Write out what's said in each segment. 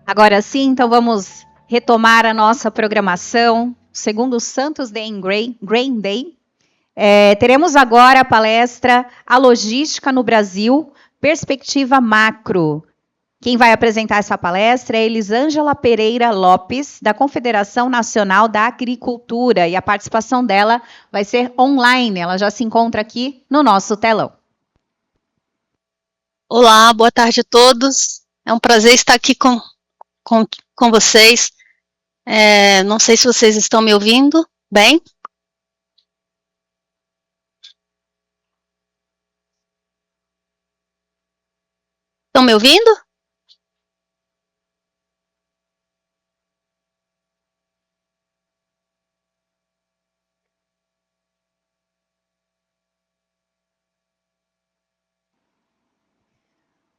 Agora sim, então vamos retomar a nossa programação, segundo o Santos Day in Grain Day. Teremos agora a palestra A Logística no Brasil, Perspectiva Macro. Quem vai apresentar essa palestra é Elisângela Pereira Lopes, da Confederação Nacional da Agricultura, e a participação dela vai ser online, ela já se encontra aqui no nosso telão. Olá, boa tarde a todos. É um prazer estar aqui com vocês. Não sei se vocês estão me ouvindo bem. Estão me ouvindo?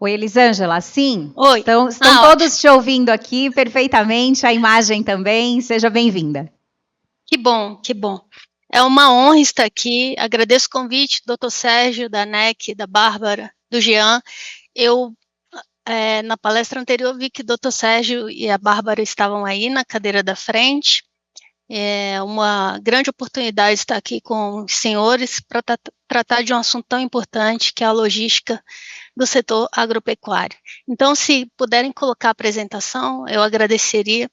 Oi, Elisângela, sim? Oi. Estão todos te ouvindo aqui perfeitamente, a imagem também, seja bem-vinda. Que bom, que bom. É uma honra estar aqui, agradeço o convite do Dr. Sérgio, da NEC, da Bárbara, do Jean. Na palestra anterior, vi que o Dr. Sérgio e a Bárbara estavam aí na cadeira da frente. É uma grande oportunidade estar aqui com os senhores para tratar de um assunto tão importante que é a logística do setor agropecuário. Então, se puderem colocar a apresentação, eu agradeceria.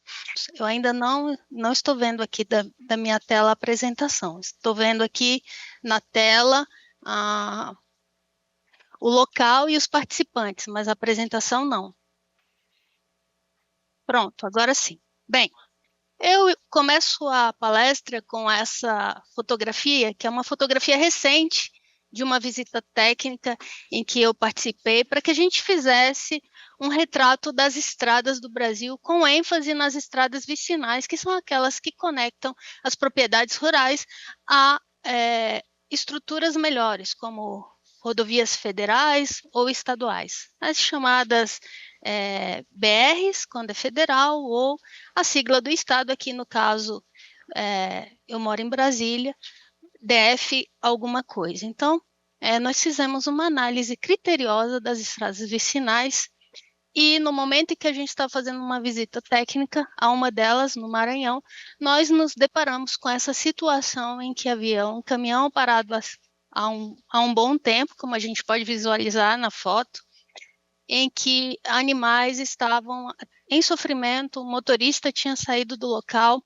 Eu ainda não estou vendo aqui da minha tela a apresentação. Estou vendo aqui na tela o local e os participantes, mas a apresentação não. Pronto, agora sim. Bem, eu começo a palestra com essa fotografia, que é uma fotografia recente de uma visita técnica em que eu participei, para que a gente fizesse um retrato das estradas do Brasil, com ênfase nas estradas vicinais, que são aquelas que conectam as propriedades rurais a estruturas melhores, como rodovias federais ou estaduais, as chamadas BRs, quando é federal, ou a sigla do estado, aqui no caso, eu moro em Brasília, DF alguma coisa. Então, nós fizemos uma análise criteriosa das estradas vicinais e no momento em que a gente estava fazendo uma visita técnica a uma delas, no Maranhão, nós nos deparamos com essa situação em que havia um caminhão parado há um bom tempo, como a gente pode visualizar na foto, em que animais estavam em sofrimento, o motorista tinha saído do local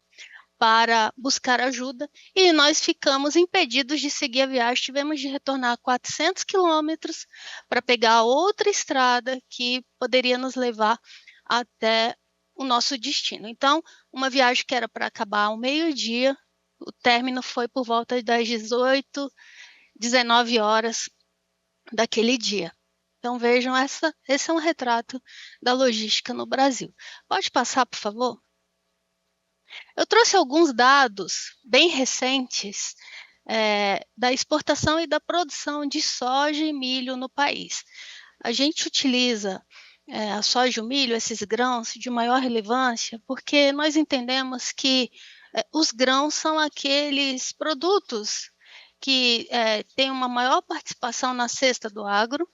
para buscar ajuda e nós ficamos impedidos de seguir a viagem, tivemos de retornar 400 quilômetros para pegar outra estrada que poderia nos levar até o nosso destino. Então, uma viagem que era para acabar ao meio-dia, o término foi por volta das 18, 19 horas daquele dia. Então, vejam, esse é um retrato da logística no Brasil. Pode passar, por favor? Eu trouxe alguns dados bem recentes da exportação e da produção de soja e milho no país. A gente utiliza a soja e o milho, esses grãos, de maior relevância, porque nós entendemos que os grãos são aqueles produtos que têm uma maior participação na cesta do agro,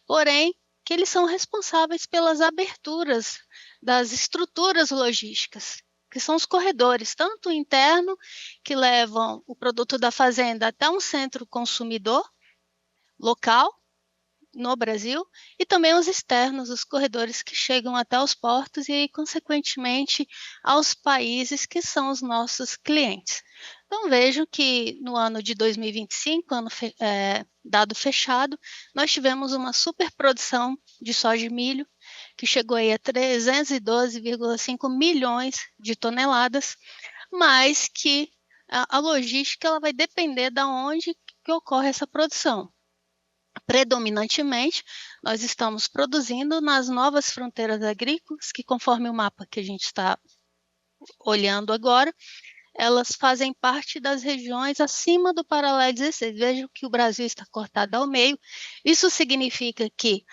porém, que eles são responsáveis pelas aberturas das estruturas logísticas, que são os corredores, tanto interno, que levam o produto da fazenda até um centro consumidor local, no Brasil, e também os externos, os corredores que chegam até os portos e, consequentemente, aos países que são os nossos clientes. Então, vejam que no ano de 2025, dado fechado, nós tivemos uma superprodução de soja e milho, que chegou aí a 312,5 milhões de toneladas, mas que a logística ela vai depender de onde que ocorre essa produção. Predominantemente, nós estamos produzindo nas novas fronteiras agrícolas, que conforme o mapa que a gente está olhando agora, elas fazem parte das regiões acima do paralelo 16. Vejam que o Brasil está cortado ao meio. Isso significa que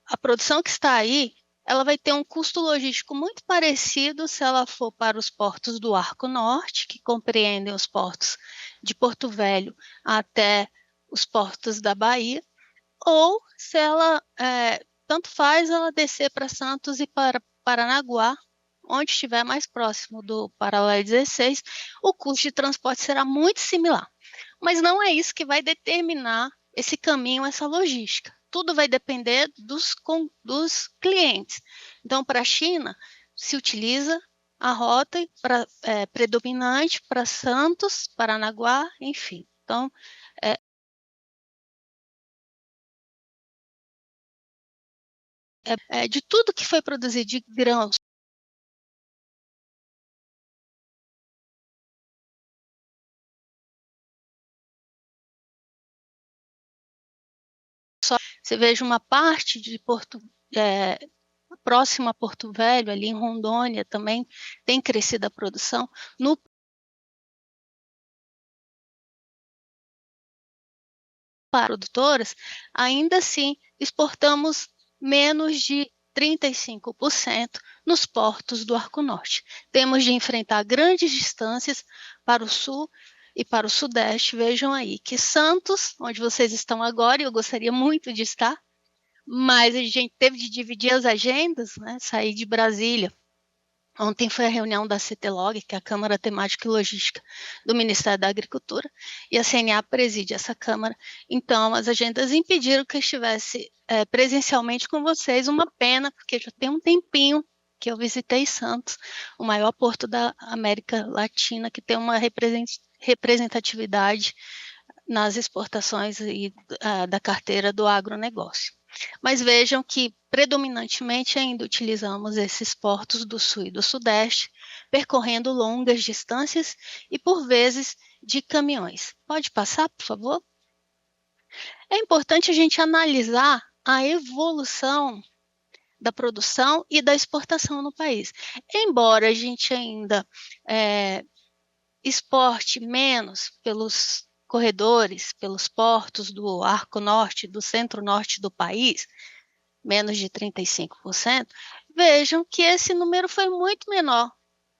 a produção que está aí, ela vai ter um custo logístico muito parecido se ela for para os portos do Arco Norte, que compreendem os portos de Porto Velho até os portos da Bahia, ou se ela, tanto faz ela descer para Santos e para Paranaguá, onde estiver mais próximo do paralelo 16, o custo de transporte será muito similar. Mas não é isso que vai determinar esse caminho, essa logística. Tudo vai depender dos clientes. Então, para a China, se utiliza a rota predominante para Santos, Paranaguá, enfim. Então, de tudo que foi produzido de grãos, você veja uma parte de próximo a Porto Velho, ali em Rondônia também, tem crescido a produção. Para produtoras, ainda assim, exportamos menos de 35% nos portos do Arco Norte. Temos de enfrentar grandes distâncias para o sul e para o sudeste. Vejam aí que Santos, onde vocês estão agora, e eu gostaria muito de estar, mas a gente teve de dividir as agendas, né? Sair de Brasília. Ontem foi a reunião da CTLOG, que é a Câmara Temática e Logística do Ministério da Agricultura, e a CNA preside essa Câmara. Então, as agendas impediram que eu estivesse presencialmente com vocês. Uma pena, porque já tem um tempinho que eu visitei Santos, o maior porto da América Latina, que tem uma representatividade nas exportações da carteira do agronegócio. Mas vejam que predominantemente ainda utilizamos esses portos do sul e do sudeste, percorrendo longas distâncias e por vezes de caminhões. Pode passar, por favor? É importante a gente analisar a evolução da produção e da exportação no país. Embora a gente ainda exporte menos pelos corredores, pelos portos do Arco Norte, do centro-norte do país, menos de 35%, vejam que esse número foi muito menor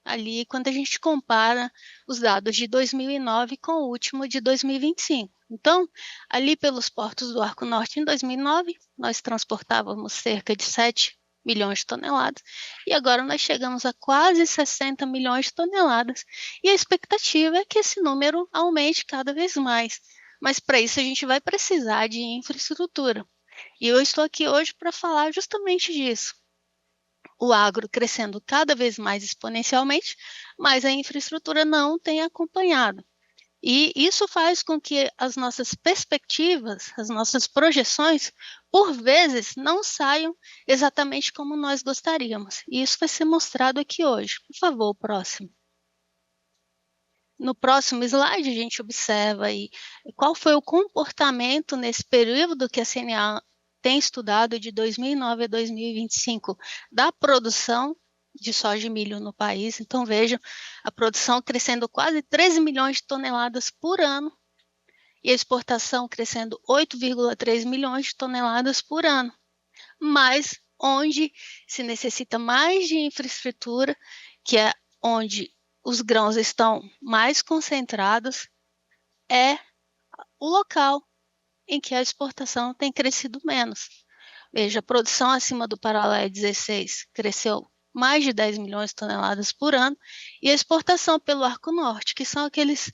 ali quando a gente compara os dados de 2009 com o último de 2025. Então, ali pelos portos do Arco Norte em 2009, nós transportávamos cerca de 7 milhões de toneladas, e agora nós chegamos a quase 60 milhões de toneladas, e a expectativa é que esse número aumente cada vez mais. Mas para isso a gente vai precisar de infraestrutura. E eu estou aqui hoje para falar justamente disso. O agro crescendo cada vez mais exponencialmente, mas a infraestrutura não tem acompanhado. E isso faz com que as nossas perspectivas, as nossas projeções, por vezes, não saiam exatamente como nós gostaríamos. E isso vai ser mostrado aqui hoje. Por favor, próximo. No próximo slide, a gente observa aí qual foi o comportamento nesse período que a CNA tem estudado de 2009 a 2025 da produção de soja e milho no país. Então, vejam, a produção crescendo quase 13 milhões de toneladas por ano e a exportação crescendo 8,3 milhões de toneladas por ano. Mas onde se necessita mais de infraestrutura, que é onde os grãos estão mais concentrados, é o local em que a exportação tem crescido menos. Veja, a produção acima do paralelo 16 cresceu mais de 10 milhões de toneladas por ano, e a exportação pelo Arco Norte, que são aqueles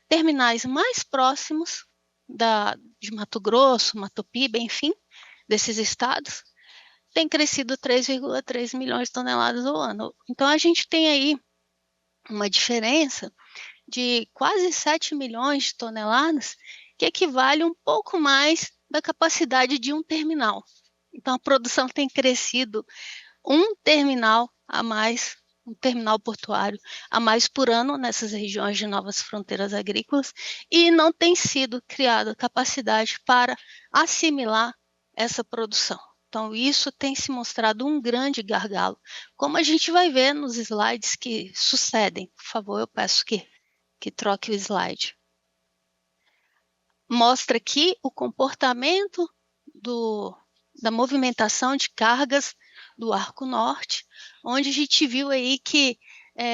terminais mais próximos de Mato Grosso, Mato Piba, enfim, desses estados, tem crescido 3,3 milhões de toneladas ao ano. Então, a gente tem aí uma diferença de quase 7 milhões de toneladas, que equivale um pouco mais da capacidade de um terminal. Então, a produção tem crescido um terminal a mais, um terminal portuário a mais por ano nessas regiões de novas fronteiras agrícolas, e não tem sido criada capacidade para assimilar essa produção. Então, isso tem se mostrado um grande gargalo, como a gente vai ver nos slides que sucedem. Por favor, eu peço que troque o slide. Mostra aqui o comportamento da movimentação de cargas do Arco Norte, onde a gente viu aí que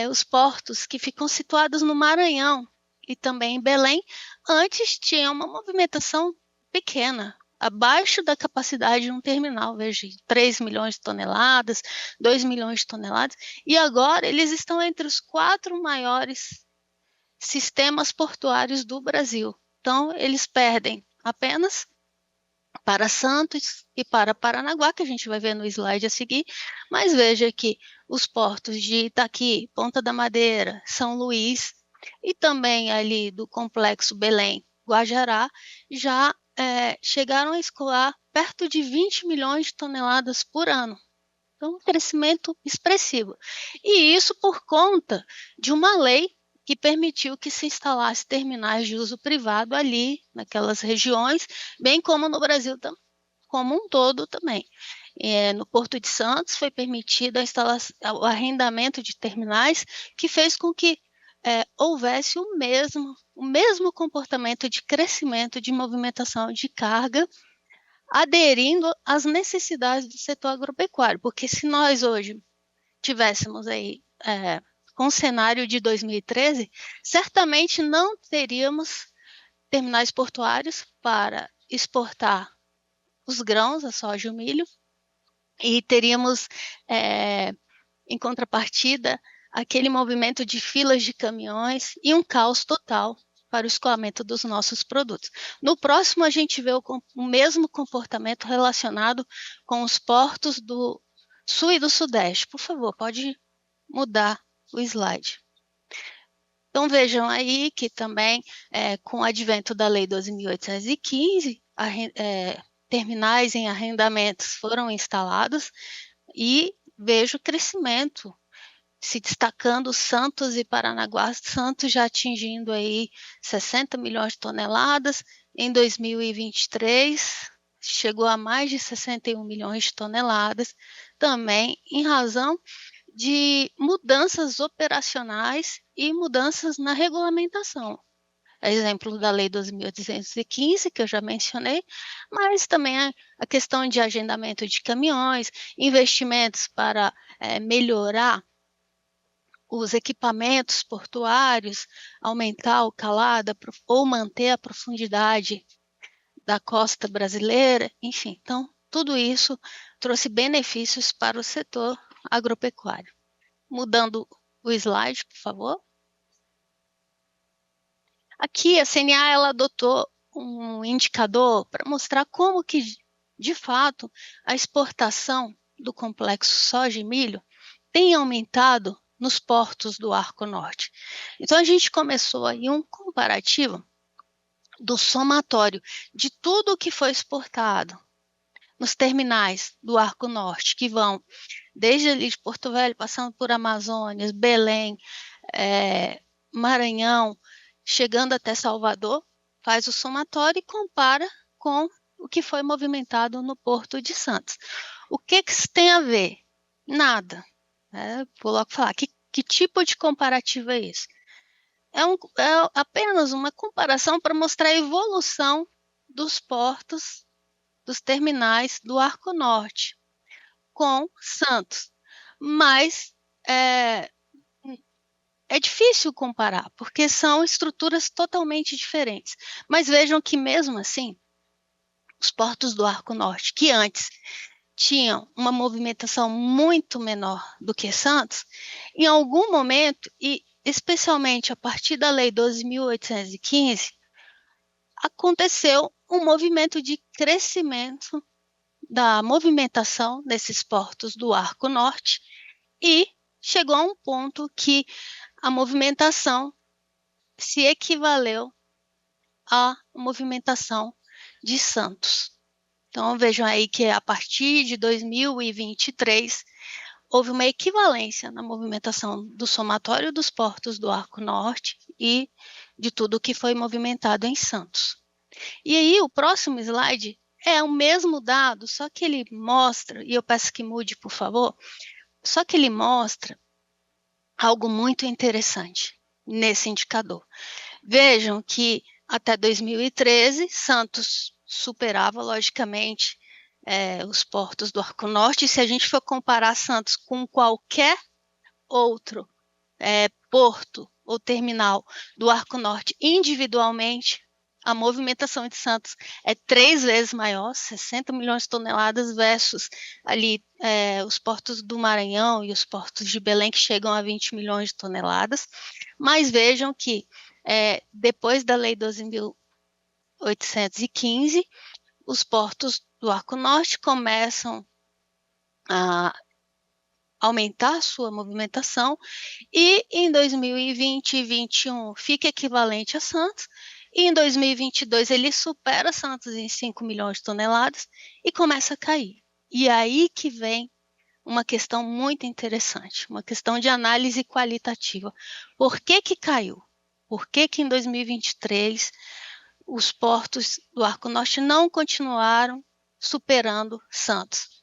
os portos que ficam situados no Maranhão e também em Belém, antes tinham uma movimentação pequena, abaixo da capacidade de um terminal, veja, 3 milhões de toneladas, 2 milhões de toneladas, e agora eles estão entre os 4 maiores sistemas portuários do Brasil. Então, eles perdem apenas para Santos e para Paranaguá, que a gente vai ver no slide a seguir, mas veja que os portos de Itaqui, Ponta da Madeira, São Luís e também ali do complexo Belém, Guajará, já chegaram a escoar perto de 20 milhões de toneladas por ano. Então, um crescimento expressivo. E isso por conta de uma lei que permitiu que se instalasse terminais de uso privado ali, naquelas regiões, bem como no Brasil como um todo também. No Porto de Santos foi permitido o arrendamento de terminais, que fez com que houvesse o mesmo comportamento de crescimento de movimentação de carga, aderindo às necessidades do setor agropecuário, porque se nós hoje tivéssemos aí com o cenário de 2013, certamente não teríamos terminais portuários para exportar os grãos, a soja e o milho, e teríamos, em contrapartida, aquele movimento de filas de caminhões e um caos total para o escoamento dos nossos produtos. No próximo, a gente vê o mesmo comportamento relacionado com os portos do Sul e do Sudeste. Por favor, pode mudar o slide. Então, vejam aí que também, com o advento da Lei 12.815, terminais em arrendamentos foram instalados e vejo o crescimento se destacando Santos e Paranaguá, Santos já atingindo aí 60 milhões de toneladas, em 2023 chegou a mais de 61 milhões de toneladas, também em razão de mudanças operacionais e mudanças na regulamentação. Exemplo da Lei 12.815, que eu já mencionei, mas também a questão de agendamento de caminhões, investimentos para melhorar os equipamentos portuários, aumentar o calado ou manter a profundidade da costa brasileira, enfim. Então, tudo isso trouxe benefícios para o setor agropecuário. Mudando o slide, por favor. Aqui a CNA ela adotou um indicador para mostrar como que, de fato, a exportação do complexo soja e milho tem aumentado nos portos do Arco Norte. Então, a gente começou aí um comparativo do somatório de tudo o que foi exportado nos terminais do Arco Norte, que vão desde ali de Porto Velho, passando por Amazônia, Belém, Maranhão, chegando até Salvador, faz o somatório e compara com o que foi movimentado no Porto de Santos. O que isso tem a ver? Nada. Vou logo falar, que tipo de comparativo é esse? É apenas uma comparação para mostrar a evolução dos portos, dos terminais do Arco Norte com Santos. Mas é difícil comparar, porque são estruturas totalmente diferentes. Mas vejam que mesmo assim, os portos do Arco Norte, que antes tinham uma movimentação muito menor do que Santos, em algum momento, e especialmente a partir da Lei 12.815, aconteceu um movimento de crescimento da movimentação desses portos do Arco Norte e chegou a um ponto que a movimentação se equivaleu à movimentação de Santos. Então, vejam aí que a partir de 2023 houve uma equivalência na movimentação do somatório dos portos do Arco Norte e de tudo que foi movimentado em Santos. E aí, o próximo slide é o mesmo dado, só que ele mostra, e eu peço que mude, por favor, só que ele mostra algo muito interessante nesse indicador. Vejam que até 2013, Santos superava, logicamente, os portos do Arco Norte. E se a gente for comparar Santos com qualquer outro porto ou terminal do Arco Norte individualmente, a movimentação de Santos é 3 vezes maior, 60 milhões de toneladas versus ali os portos do Maranhão e os portos de Belém, que chegam a 20 milhões de toneladas. Mas vejam que depois da Lei 12.815, os portos do Arco Norte começam a aumentar sua movimentação e em 2020 e 2021 fica equivalente a Santos, e em 2022 ele supera Santos em 5 milhões de toneladas e começa a cair. E aí que vem uma questão muito interessante, uma questão de análise qualitativa. Por que que caiu? Por que que em 2023 os portos do Arco Norte não continuaram superando Santos?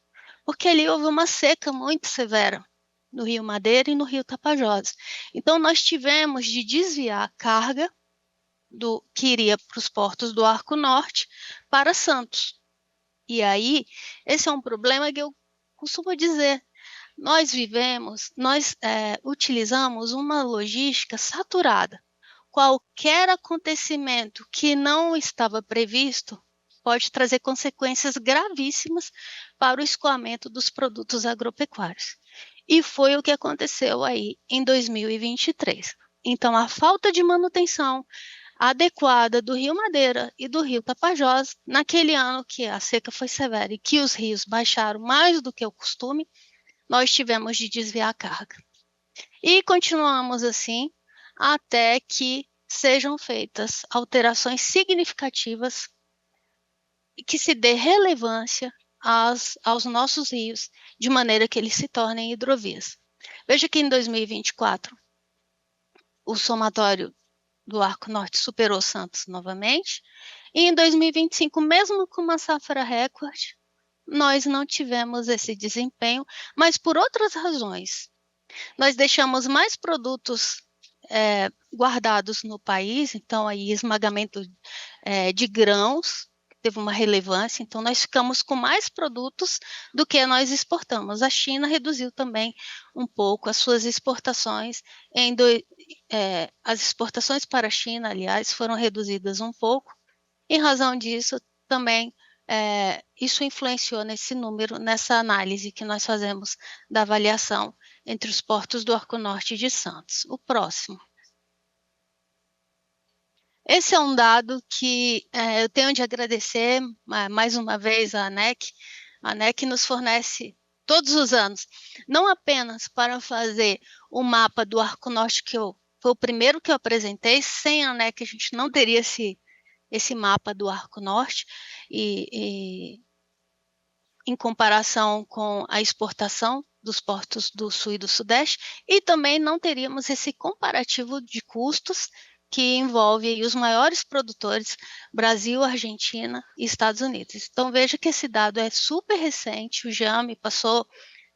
Porque ali houve uma seca muito severa no Rio Madeira e no Rio Tapajós. Então, nós tivemos de desviar a carga que iria para os portos do Arco Norte para Santos. E aí, esse é um problema que eu costumo dizer. Nós utilizamos uma logística saturada. Qualquer acontecimento que não estava previsto pode trazer consequências gravíssimas para o escoamento dos produtos agropecuários. E foi o que aconteceu aí em 2023. Então, a falta de manutenção adequada do Rio Madeira e do Rio Tapajós, naquele ano que a seca foi severa e que os rios baixaram mais do que o costume, nós tivemos de desviar a carga. E continuamos assim até que sejam feitas alterações significativas e que se dê relevância aos nossos rios, de maneira que eles se tornem hidrovias. Veja que em 2024, o somatório do Arco Norte superou Santos novamente, e em 2025, mesmo com uma safra recorde, nós não tivemos esse desempenho, mas por outras razões. Nós deixamos mais produtos guardados no país, então aí esmagamento de grãos, teve uma relevância, então nós ficamos com mais produtos do que nós exportamos. A China reduziu também um pouco as suas exportações, as exportações para a China, aliás, foram reduzidas um pouco. Em razão disso, também isso influenciou nesse número, nessa análise que nós fazemos da avaliação entre os portos do Arco Norte e de Santos. O próximo. Esse é um dado que eu tenho de agradecer mais uma vez à ANEC. A ANEC nos fornece todos os anos, não apenas para fazer o mapa do Arco Norte, foi o primeiro que eu apresentei. Sem a ANEC a gente não teria esse mapa do Arco Norte, e em comparação com a exportação dos portos do Sul e do Sudeste, e também não teríamos esse comparativo de custos que envolve aí os maiores produtores, Brasil, Argentina e Estados Unidos. Então, veja que esse dado é super recente, o JAME passou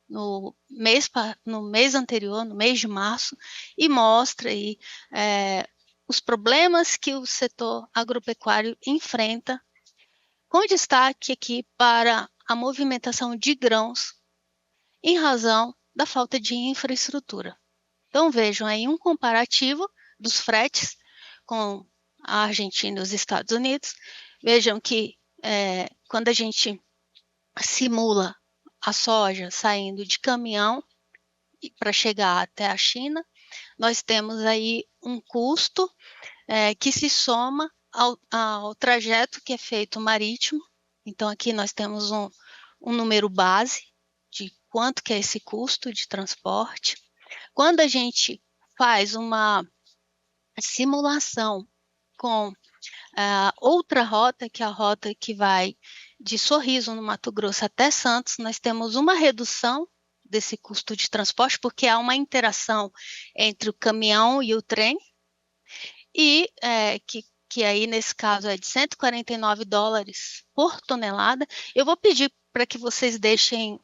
no mês anterior, no mês de março, e mostra aí os problemas que o setor agropecuário enfrenta, com destaque aqui para a movimentação de grãos, em razão da falta de infraestrutura. Então, vejam aí um comparativo dos fretes com a Argentina e os Estados Unidos. Vejam que quando a gente simula a soja saindo de caminhão para chegar até a China, nós temos aí um custo que se soma ao trajeto que é feito marítimo. Então, aqui nós temos um número base de quanto que é esse custo de transporte. Quando a gente faz uma simulação com outra rota, que é a rota que vai de Sorriso, no Mato Grosso, até Santos, nós temos uma redução desse custo de transporte, porque há uma interação entre o caminhão e o trem, e que aí, nesse caso, é de $149 por tonelada. Eu vou pedir para que vocês deixem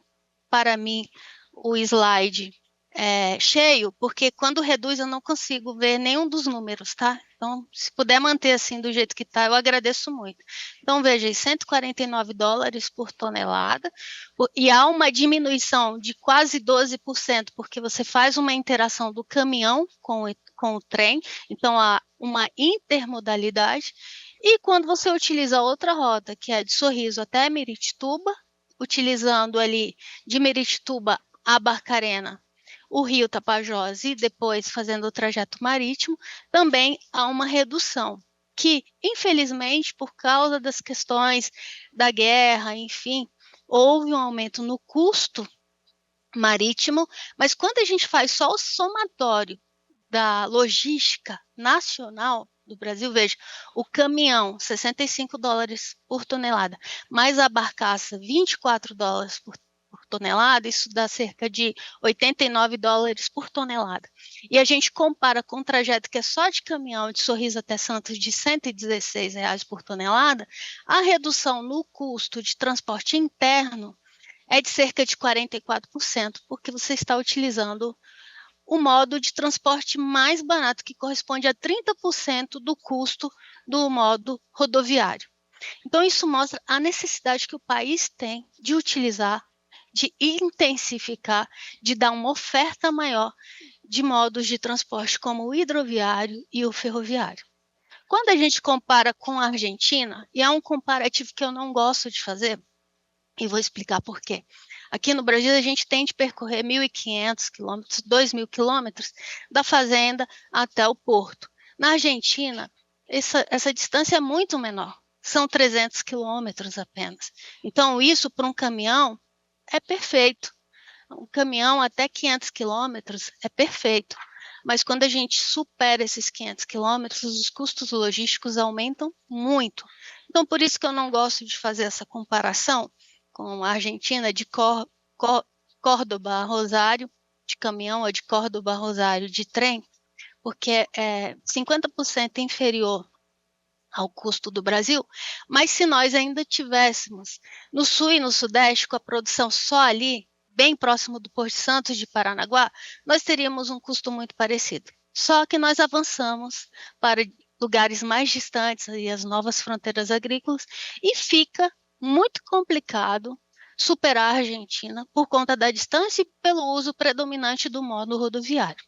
para mim o slide cheio, porque quando reduz eu não consigo ver nenhum dos números, tá? Então, se puder manter assim do jeito que está, eu agradeço muito. Então, veja, $149 por tonelada, e há uma diminuição de quase 12%, porque você faz uma interação do caminhão com o trem, então há uma intermodalidade, E quando você utiliza outra rota, que é de Sorriso até Miritituba, utilizando ali de Miritituba a Barcarena, o rio Tapajós e depois fazendo o trajeto marítimo, também há uma redução, que infelizmente por causa das questões da guerra, enfim, houve um aumento no custo marítimo, mas quando a gente faz só o somatório da logística nacional do Brasil, veja, o caminhão, $65 por tonelada, mais a barcaça, $24 por tonelada, isso dá cerca de $89 por tonelada. E a gente compara com um trajeto que é só de caminhão de Sorriso até Santos de R$ 116 por tonelada, a redução no custo de transporte interno é de cerca de 44%, porque você está utilizando o modo de transporte mais barato, que corresponde a 30% do custo do modo rodoviário. Então, isso mostra a necessidade que o país tem de utilizar, de intensificar, de dar uma oferta maior de modos de transporte como o hidroviário e o ferroviário. Quando a gente compara com a Argentina, e é um comparativo que eu não gosto de fazer, e vou explicar por quê. Aqui no Brasil, a gente tem de percorrer 1.500 quilômetros, 2.000 quilômetros da fazenda até o porto. Na Argentina, essa distância é muito menor. São 300 quilômetros apenas. Então, isso para um caminhão é perfeito. Um caminhão até 500 quilômetros é perfeito. Mas quando a gente supera esses 500 quilômetros, os custos logísticos aumentam muito. Então, por isso que eu não gosto de fazer essa comparação com a Argentina, de Córdoba a Rosário, de caminhão, ou de Córdoba a Rosário, de trem, porque é 50% inferior ao custo do Brasil, mas se nós ainda tivéssemos no sul e no sudeste, com a produção só ali, bem próximo do Porto de Santos de Paranaguá, nós teríamos um custo muito parecido. Só que nós avançamos para lugares mais distantes, e as novas fronteiras agrícolas, e fica muito complicado superar a Argentina por conta da distância e pelo uso predominante do modo rodoviário.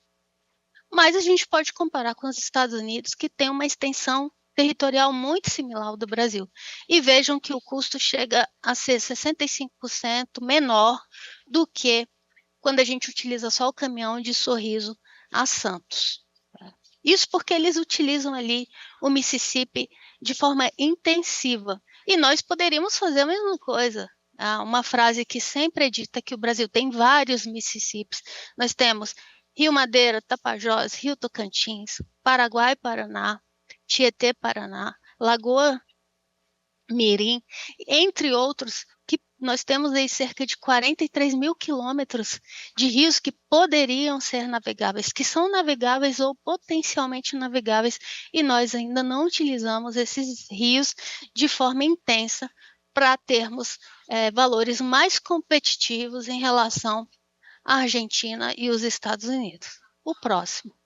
Mas a gente pode comparar com os Estados Unidos, que tem uma extensão territorial muito similar ao do Brasil. E vejam que o custo chega a ser 65% menor do que quando a gente utiliza só o caminhão de Sorriso a Santos. Isso porque eles utilizam ali o Mississippi de forma intensiva. E nós poderíamos fazer a mesma coisa. Uma frase que sempre é dita que o Brasil tem vários Mississippis. Nós temos Rio Madeira, Tapajós, Rio Tocantins, Paraguai, Paraná, Tietê, Paraná, Lagoa Mirim, entre outros, que nós temos aí cerca de 43 mil quilômetros de rios que poderiam ser navegáveis, que são navegáveis ou potencialmente navegáveis, e nós ainda não utilizamos esses rios de forma intensa para termos valores mais competitivos em relação à Argentina e os Estados Unidos. O próximo.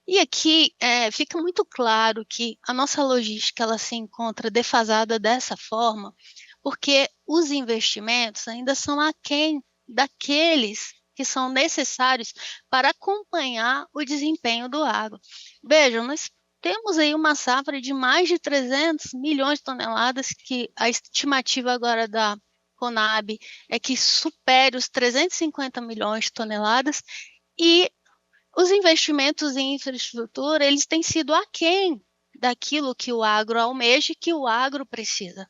E aqui fica muito claro que a nossa logística ela se encontra defasada dessa forma, porque os investimentos ainda são aquém daqueles que são necessários para acompanhar o desempenho do agro. Vejam, nós temos aí uma safra de mais de 300 milhões de toneladas, que a estimativa agora da Conab é que supere os 350 milhões de toneladas, e os investimentos em infraestrutura, eles têm sido aquém daquilo que o agro almeja e que o agro precisa.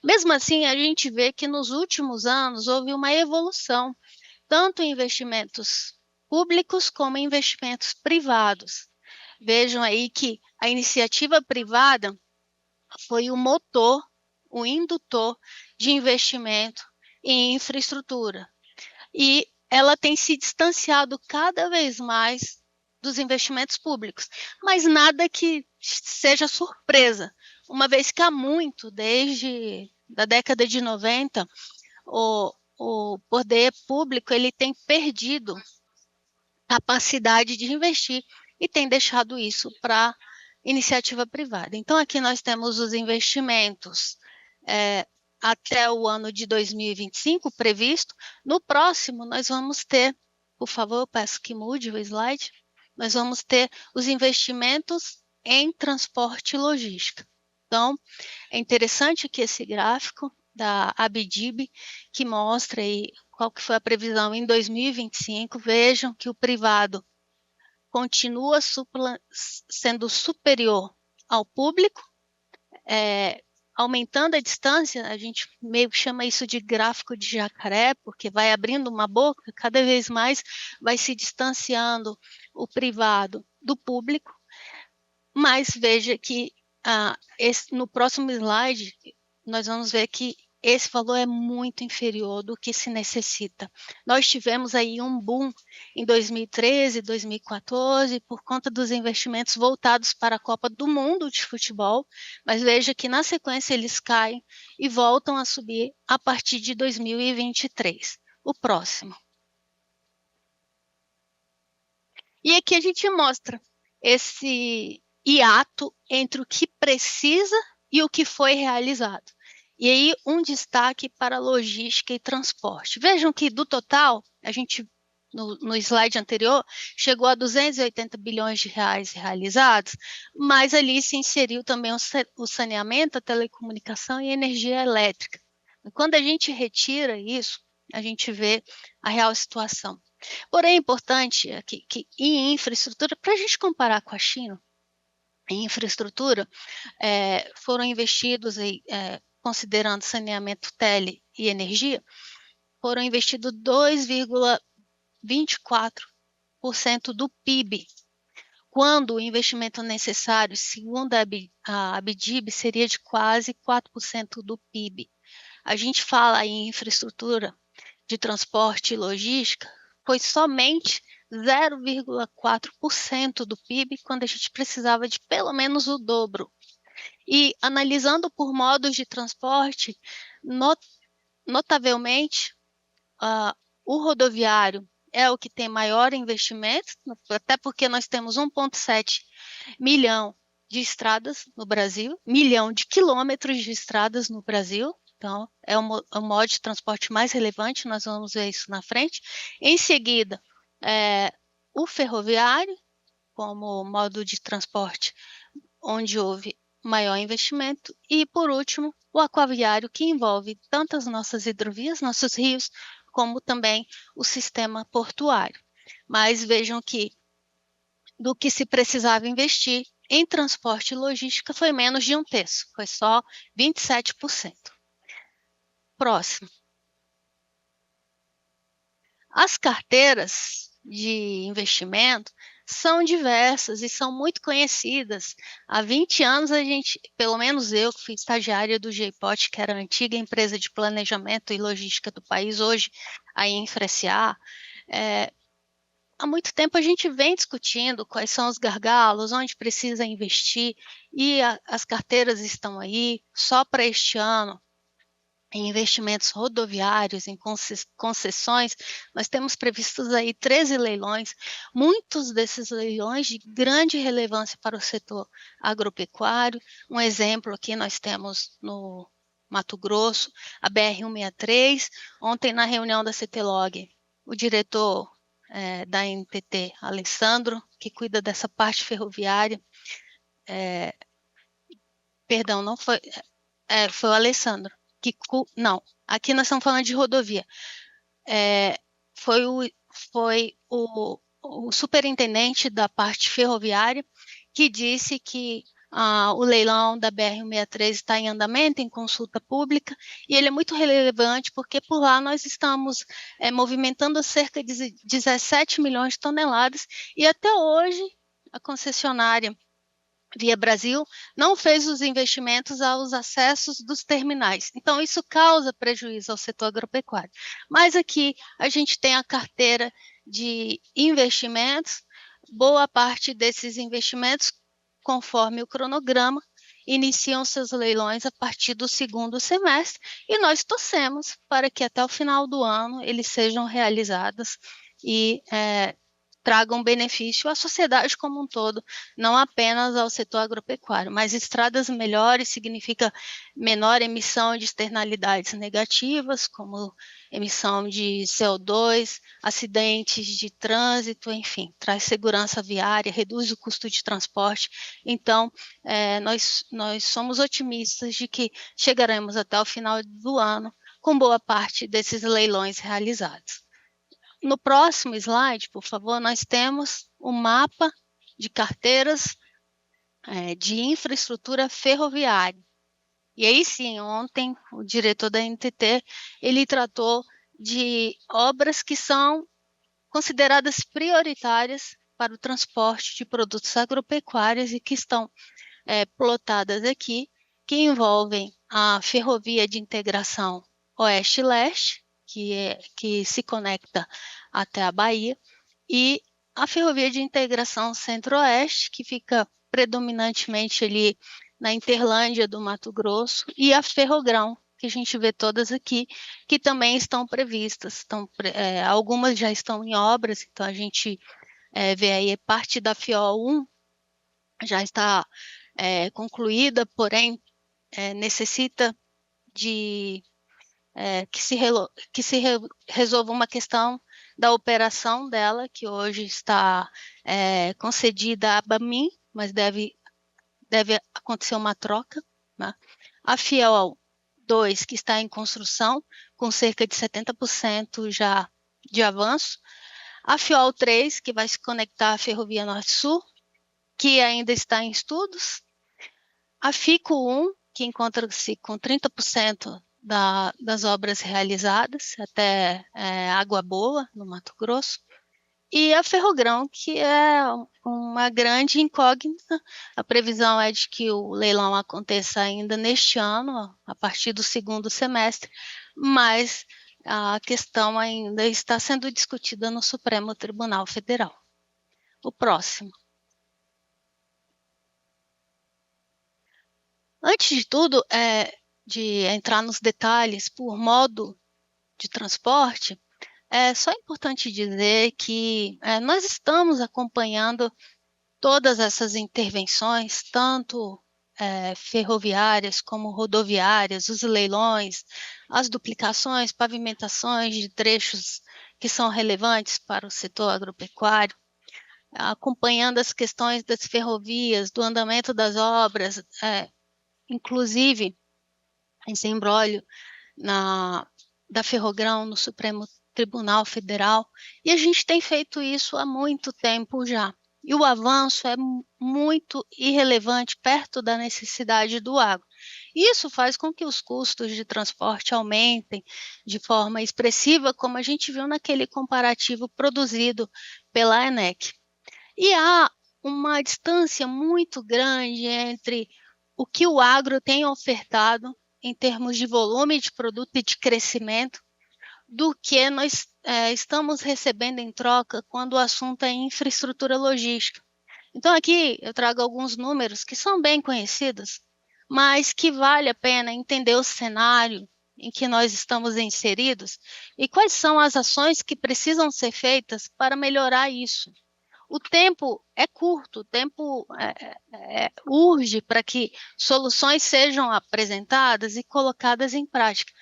Mesmo assim, a gente vê que nos últimos anos houve uma evolução, tanto em investimentos públicos como em investimentos privados. Vejam aí que a iniciativa privada foi o motor, o indutor de investimento em infraestrutura. E ela tem se distanciado cada vez mais dos investimentos públicos, mas nada que seja surpresa, uma vez que há muito, desde a década de 90, o poder público ele tem perdido capacidade de investir e tem deixado isso para iniciativa privada. Então, aqui nós temos os investimentos até o ano de 2025 previsto. No próximo, nós vamos ter, por favor, eu peço que mude o slide, nós vamos ter os investimentos em transporte e logística. Então, é interessante aqui esse gráfico da Abdib, que mostra aí qual que foi a previsão em 2025. Vejam que o privado continua sendo superior ao público, aumentando a distância. A gente meio que chama isso de gráfico de jacaré, porque vai abrindo uma boca, cada vez mais vai se distanciando o privado do público. Mas veja que no próximo slide nós vamos ver que esse valor é muito inferior do que se necessita. Nós tivemos aí um boom em 2013, 2014, por conta dos investimentos voltados para a Copa do Mundo de futebol, mas veja que na sequência eles caem e voltam a subir a partir de 2023. O próximo. E aqui a gente mostra esse hiato entre o que precisa e o que foi realizado. E aí um destaque para logística e transporte. Vejam que do total, a gente no slide anterior chegou a 280 bilhões de reais realizados, mas ali se inseriu também o saneamento, a telecomunicação e a energia elétrica. E quando a gente retira isso, a gente vê a real situação. Porém, é importante aqui que em infraestrutura, para a gente comparar com a China, em infraestrutura, foram investidos, considerando saneamento, tele e energia, foram investidos 2,24% do PIB, quando o investimento necessário, segundo a Abdib, seria de quase 4% do PIB. A gente fala em infraestrutura de transporte e logística, foi somente 0,4% do PIB, quando a gente precisava de pelo menos o dobro. E analisando por modos de transporte, notavelmente, o rodoviário é o que tem maior investimento, até porque nós temos 1,7 milhão de estradas no Brasil, milhão de quilômetros de estradas no Brasil. Então, é o modo de transporte mais relevante, nós vamos ver isso na frente. Em seguida, o ferroviário, como modo de transporte onde houve maior investimento. E, por último, o aquaviário, que envolve tanto as nossas hidrovias, nossos rios, como também o sistema portuário. Mas vejam que do que se precisava investir em transporte e logística foi menos de um terço, foi só 27%. Próximo. As carteiras de investimento são diversas e são muito conhecidas. Há 20 anos a gente, pelo menos eu, que fui estagiária do GPOT, que era a antiga empresa de planejamento e logística do país, hoje a InfraSA, há muito tempo a gente vem discutindo quais são os gargalos, onde precisa investir, e as carteiras estão aí. Só para este ano, em investimentos rodoviários, em concessões, nós temos previstos aí 13 leilões, muitos desses leilões de grande relevância para o setor agropecuário. Um exemplo aqui nós temos no Mato Grosso, a BR-163. Ontem, na reunião da CTLog, o diretor da NTT, Alessandro, que cuida dessa parte ferroviária, perdão, não foi, foi o Alessandro, não, aqui nós estamos falando de rodovia. Foi o superintendente da parte ferroviária que disse que o leilão da BR-163 está em andamento, em consulta pública, e ele é muito relevante porque por lá nós estamos movimentando cerca de 17 milhões de toneladas, e até hoje a concessionária Via Brasil não fez os investimentos aos acessos dos terminais. Então, isso causa prejuízo ao setor agropecuário. Mas aqui a gente tem a carteira de investimentos. Boa parte desses investimentos, conforme o cronograma, iniciam seus leilões a partir do segundo semestre, e nós torcemos para que até o final do ano eles sejam realizados e tragam benefício à sociedade como um todo, não apenas ao setor agropecuário. Mas estradas melhores significa menor emissão de externalidades negativas, como emissão de CO2, acidentes de trânsito, enfim, traz segurança viária, reduz o custo de transporte. Então, nós somos otimistas de que chegaremos até o final do ano com boa parte desses leilões realizados. No próximo slide, por favor, nós temos o mapa de carteiras de infraestrutura ferroviária. E aí sim, ontem o diretor da NTT, ele tratou de obras que são consideradas prioritárias para o transporte de produtos agropecuários e que estão plotadas aqui, que envolvem a ferrovia de integração Oeste-Leste, que se conecta até a Bahia, e a ferrovia de integração Centro-Oeste, que fica predominantemente ali na Interlândia do Mato Grosso, e a Ferrogrão, que a gente vê todas aqui, que também estão previstas. Algumas já estão em obras, então a gente vê aí parte da FIOL 1 já está concluída, porém necessita de que se resolva uma questão da operação dela, que hoje está concedida à BAMIN, mas deve acontecer uma troca, né? A FIOL 2, que está em construção, com cerca de 70% já de avanço. A FIOL 3, que vai se conectar à Ferrovia Norte-Sul, que ainda está em estudos. A FICO 1, que encontra-se com 30% das obras realizadas, até Água Boa, no Mato Grosso. E a Ferrogrão, que é uma grande incógnita. A previsão é de que o leilão aconteça ainda neste ano, a partir do segundo semestre, mas a questão ainda está sendo discutida no Supremo Tribunal Federal. O próximo. Antes de tudo, de entrar nos detalhes por modo de transporte, é só importante dizer que nós estamos acompanhando todas essas intervenções, tanto ferroviárias como rodoviárias, os leilões, as duplicações, pavimentações de trechos que são relevantes para o setor agropecuário, acompanhando as questões das ferrovias, do andamento das obras, inclusive esse imbróglio da Ferrogrão no Supremo Tribunal Federal, e a gente tem feito isso há muito tempo já. E o avanço é muito irrelevante perto da necessidade do agro. Isso faz com que os custos de transporte aumentem de forma expressiva, como a gente viu naquele comparativo produzido pela ANEC. E há uma distância muito grande entre o que o agro tem ofertado em termos de volume de produto e de crescimento, do que nós estamos recebendo em troca quando o assunto é infraestrutura logística. Então aqui eu trago alguns números que são bem conhecidos, mas que vale a pena entender o cenário em que nós estamos inseridos e quais são as ações que precisam ser feitas para melhorar isso. O tempo é curto, o tempo urge para que soluções sejam apresentadas e colocadas em prática.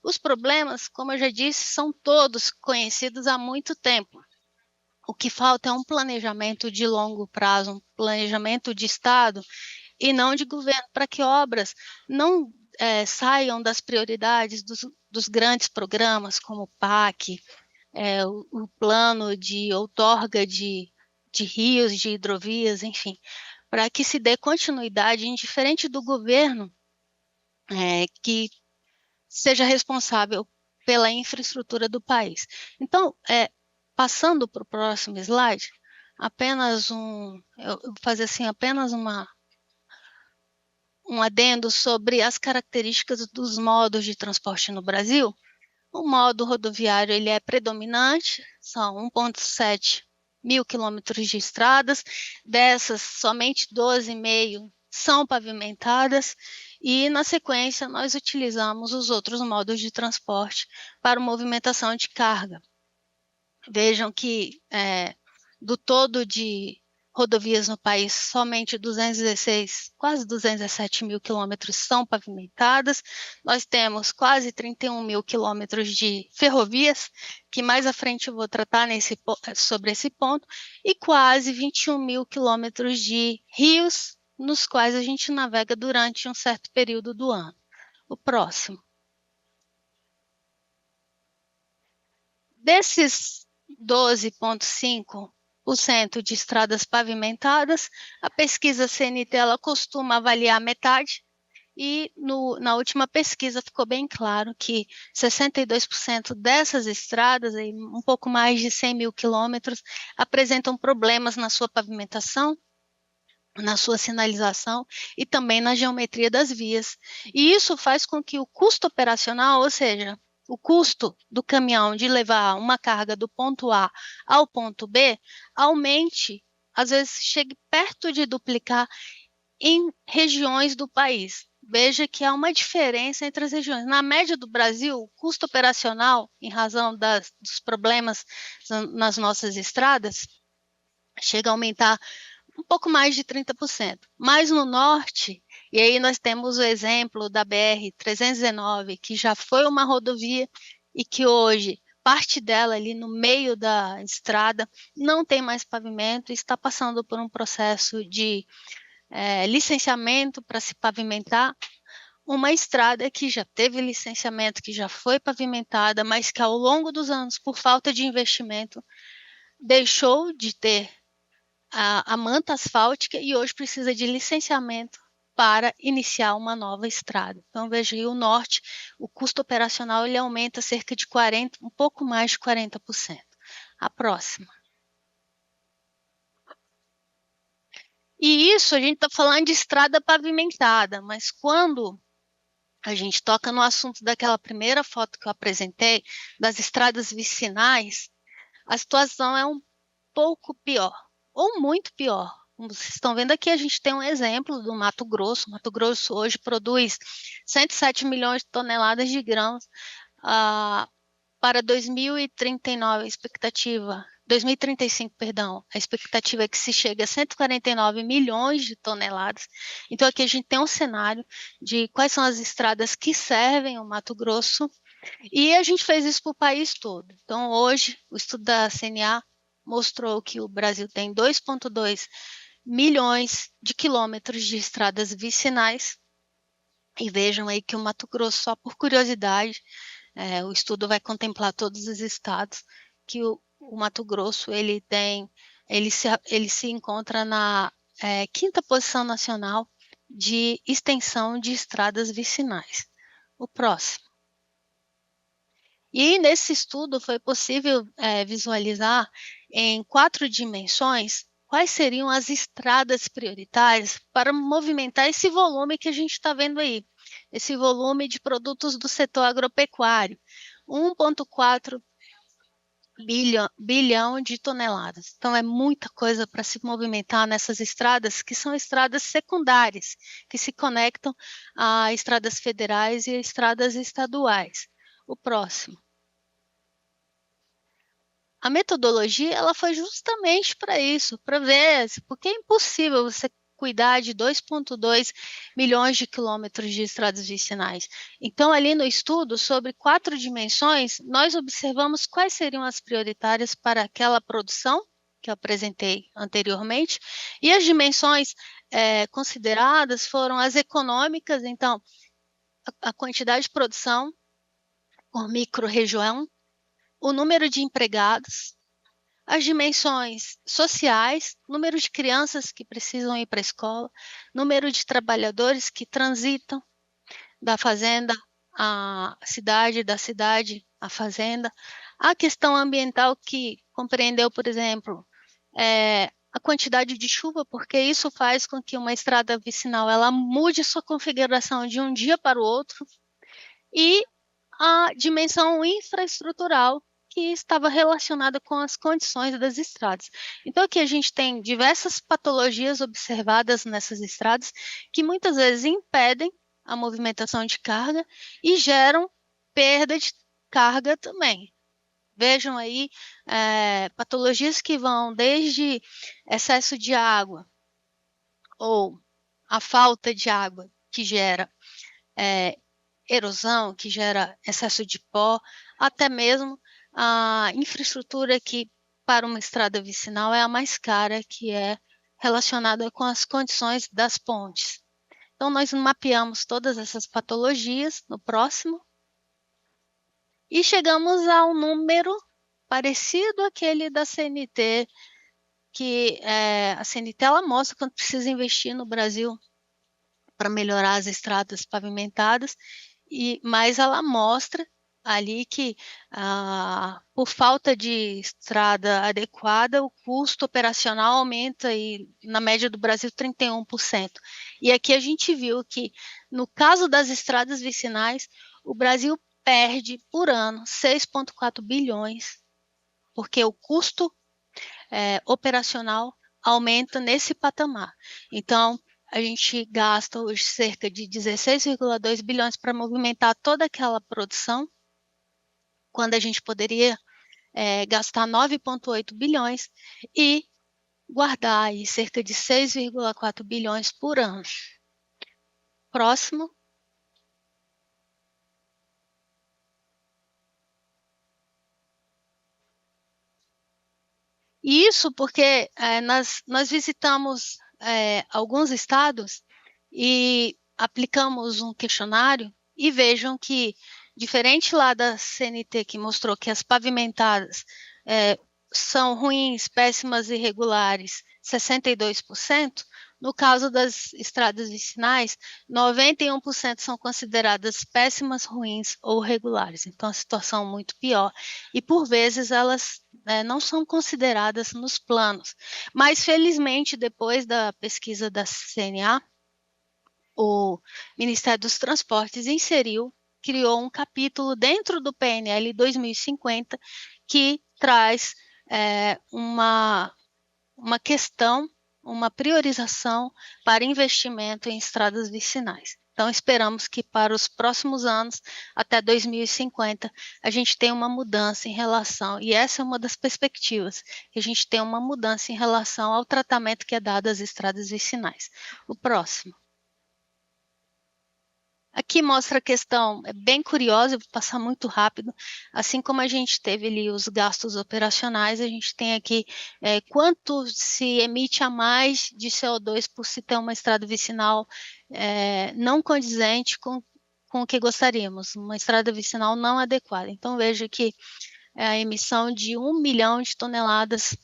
Os problemas, como eu já disse, são todos conhecidos há muito tempo. O que falta é um planejamento de longo prazo, um planejamento de Estado e não de governo, para que obras não saiam das prioridades dos grandes programas, como o PAC, o plano de outorga de rios, de hidrovias, enfim, para que se dê continuidade, indiferente do governo que seja responsável pela infraestrutura do país. Então, passando para o próximo slide, eu vou fazer assim, apenas um adendo sobre as características dos modos de transporte no Brasil. O modo rodoviário ele é predominante, são 1,7 mil quilômetros de estradas, dessas somente 12,5 são pavimentadas e na sequência nós utilizamos os outros modos de transporte para movimentação de carga. Vejam que do todo de rodovias no país, somente 216, quase 217 mil quilômetros são pavimentadas. Nós temos quase 31 mil quilômetros de ferrovias, que mais à frente eu vou tratar sobre esse ponto, e quase 21 mil quilômetros de rios, nos quais a gente navega durante um certo período do ano. O próximo. Desses 12,5% de estradas pavimentadas, a pesquisa CNT ela costuma avaliar metade, e na última pesquisa ficou bem claro que 62% dessas estradas, um pouco mais de 100 mil quilômetros, apresentam problemas na sua pavimentação, na sua sinalização e também na geometria das vias. E isso faz com que o custo operacional, ou seja, o custo do caminhão de levar uma carga do ponto A ao ponto B, aumente, às vezes chegue perto de duplicar em regiões do país. Veja que há uma diferença entre as regiões. Na média do Brasil, o custo operacional, em razão dos problemas nas nossas estradas, chega a aumentar um pouco mais de 30%. Mas no norte, e aí nós temos o exemplo da BR-319, que já foi uma rodovia e que hoje parte dela ali no meio da estrada não tem mais pavimento e está passando por um processo de licenciamento para se pavimentar uma estrada que já teve licenciamento, que já foi pavimentada, mas que ao longo dos anos, por falta de investimento, deixou de ter a manta asfáltica e hoje precisa de licenciamento para iniciar uma nova estrada. Então, veja aí o norte, o custo operacional ele aumenta cerca de 40%, um pouco mais de 40%. A próxima. E isso a gente está falando de estrada pavimentada, mas quando a gente toca no assunto daquela primeira foto que eu apresentei, das estradas vicinais, a situação é um pouco pior, ou muito pior. Como vocês estão vendo aqui, a gente tem um exemplo do Mato Grosso. O Mato Grosso hoje produz 107 milhões de toneladas de grãos. Para 2039, a expectativa 2035, perdão, a expectativa é que se chegue a 149 milhões de toneladas. Então, aqui a gente tem um cenário de quais são as estradas que servem o Mato Grosso, e a gente fez isso para o país todo. Então, hoje, o estudo da CNA mostrou que o Brasil tem 2,2 milhões de quilômetros de estradas vicinais, e vejam aí que o Mato Grosso, só por curiosidade, o estudo vai contemplar todos os estados, que o Mato Grosso ele se encontra na 5ª posição nacional de extensão de estradas vicinais. O próximo. E nesse estudo foi possível visualizar em 4 dimensões quais seriam as estradas prioritárias para movimentar esse volume que a gente está vendo aí, esse volume de produtos do setor agropecuário, 1,4 bilhão de toneladas. Então, é muita coisa para se movimentar nessas estradas, que são estradas secundárias, que se conectam a estradas federais e a estradas estaduais. O próximo. A metodologia ela foi justamente para isso, para ver, porque é impossível você cuidar de 2,2 milhões de quilômetros de estradas vicinais. Então, ali no estudo, sobre 4 dimensões, nós observamos quais seriam as prioritárias para aquela produção, que eu apresentei anteriormente, e as dimensões consideradas foram as econômicas, então, a quantidade de produção por micro-região, o número de empregados, as dimensões sociais, número de crianças que precisam ir para a escola, número de trabalhadores que transitam da fazenda à cidade, da cidade à fazenda, a questão ambiental que compreendeu, por exemplo, a quantidade de chuva, porque isso faz com que uma estrada vicinal ela mude sua configuração de um dia para o outro, e a dimensão infraestrutural, que estava relacionada com as condições das estradas. Então, aqui a gente tem diversas patologias observadas nessas estradas que muitas vezes impedem a movimentação de carga e geram perda de carga também. Vejam aí patologias que vão desde excesso de água ou a falta de água que gera erosão, que gera excesso de pó, até mesmo a infraestrutura que para uma estrada vicinal é a mais cara, que é relacionada com as condições das pontes. Então, nós mapeamos todas essas patologias no próximo e chegamos a um número parecido àquele da CNT, que a CNT ela mostra quanto precisa investir no Brasil para melhorar as estradas pavimentadas, mas ela mostra ali que, por falta de estrada adequada, o custo operacional aumenta aí, na média do Brasil, 31%. E aqui a gente viu que, no caso das estradas vicinais, o Brasil perde por ano 6,4 bilhões, porque o custo operacional aumenta nesse patamar. Então, a gente gasta hoje cerca de 16,2 bilhões para movimentar toda aquela produção, quando a gente poderia gastar 9,8 bilhões e guardar aí cerca de 6,4 bilhões por ano. Próximo. E isso porque nós visitamos alguns estados e aplicamos um questionário e vejam que, diferente lá da CNT, que mostrou que as pavimentadas são ruins, péssimas e irregulares, 62%, no caso das estradas vicinais, 91% são consideradas péssimas, ruins ou regulares. Então, a situação é muito pior. E, por vezes, elas não são consideradas nos planos. Mas, felizmente, depois da pesquisa da CNA, o Ministério dos Transportes criou um capítulo dentro do PNL 2050 que traz uma questão, uma priorização para investimento em estradas vicinais. Então, esperamos que para os próximos anos, até 2050, a gente tenha uma mudança em relação, e essa é uma das perspectivas, que a gente tenha uma mudança em relação ao tratamento que é dado às estradas vicinais. O próximo. Aqui mostra a questão, é bem curiosa, eu vou passar muito rápido. Assim como a gente teve ali os gastos operacionais, a gente tem aqui quanto se emite a mais de CO2 por se ter uma estrada vicinal não condizente com o que gostaríamos, uma estrada vicinal não adequada. Então, veja que a emissão de 1 milhão de toneladas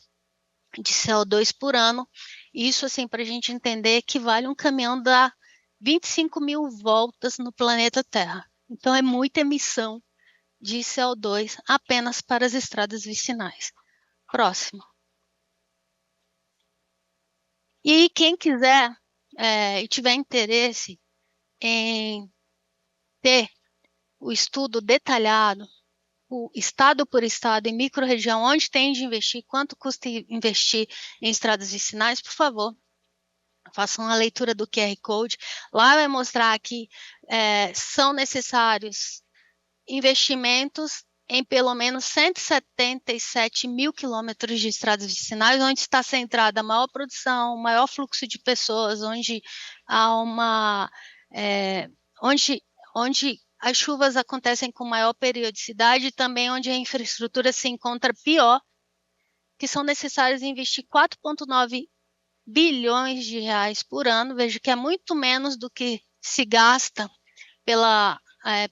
de CO2 por ano, isso assim, para a gente entender, equivale a um caminhão dar 25 mil voltas no planeta Terra. Então, é muita emissão de CO2 apenas para as estradas vicinais. Próximo. E quem quiser e tiver interesse em ter o estudo detalhado, o estado por estado e micro-região, onde tem de investir, quanto custa investir em estradas vicinais, por favor, façam a leitura do QR Code. Lá vai mostrar que são necessários investimentos em pelo menos 177 mil quilômetros de estradas vicinais, onde está centrada a maior produção, o maior fluxo de pessoas, onde há onde as chuvas acontecem com maior periodicidade e também onde a infraestrutura se encontra pior, que são necessários investir 4,9 bilhões de reais por ano. Veja que é muito menos do que se gasta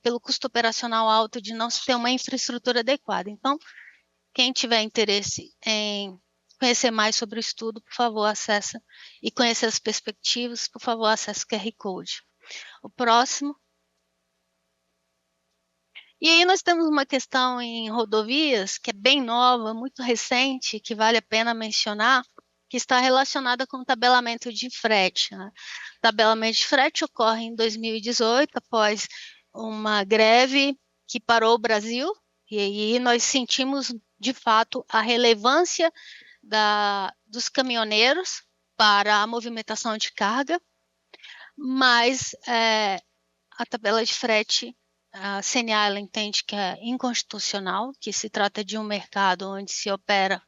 pelo custo operacional alto de não se ter uma infraestrutura adequada. Então, quem tiver interesse em conhecer mais sobre o estudo, por favor, acesse e conhecer as perspectivas, por favor, acesse o QR Code. O próximo. E aí nós temos uma questão em rodovias, que é bem nova, muito recente, que vale a pena mencionar, que está relacionada com o tabelamento de frete. Né? O tabelamento de frete ocorre em 2018, após uma greve que parou o Brasil, e aí nós sentimos, de fato, a relevância dos caminhoneiros para a movimentação de carga, mas a tabela de frete a CNA ela entende que é inconstitucional, que se trata de um mercado onde se opera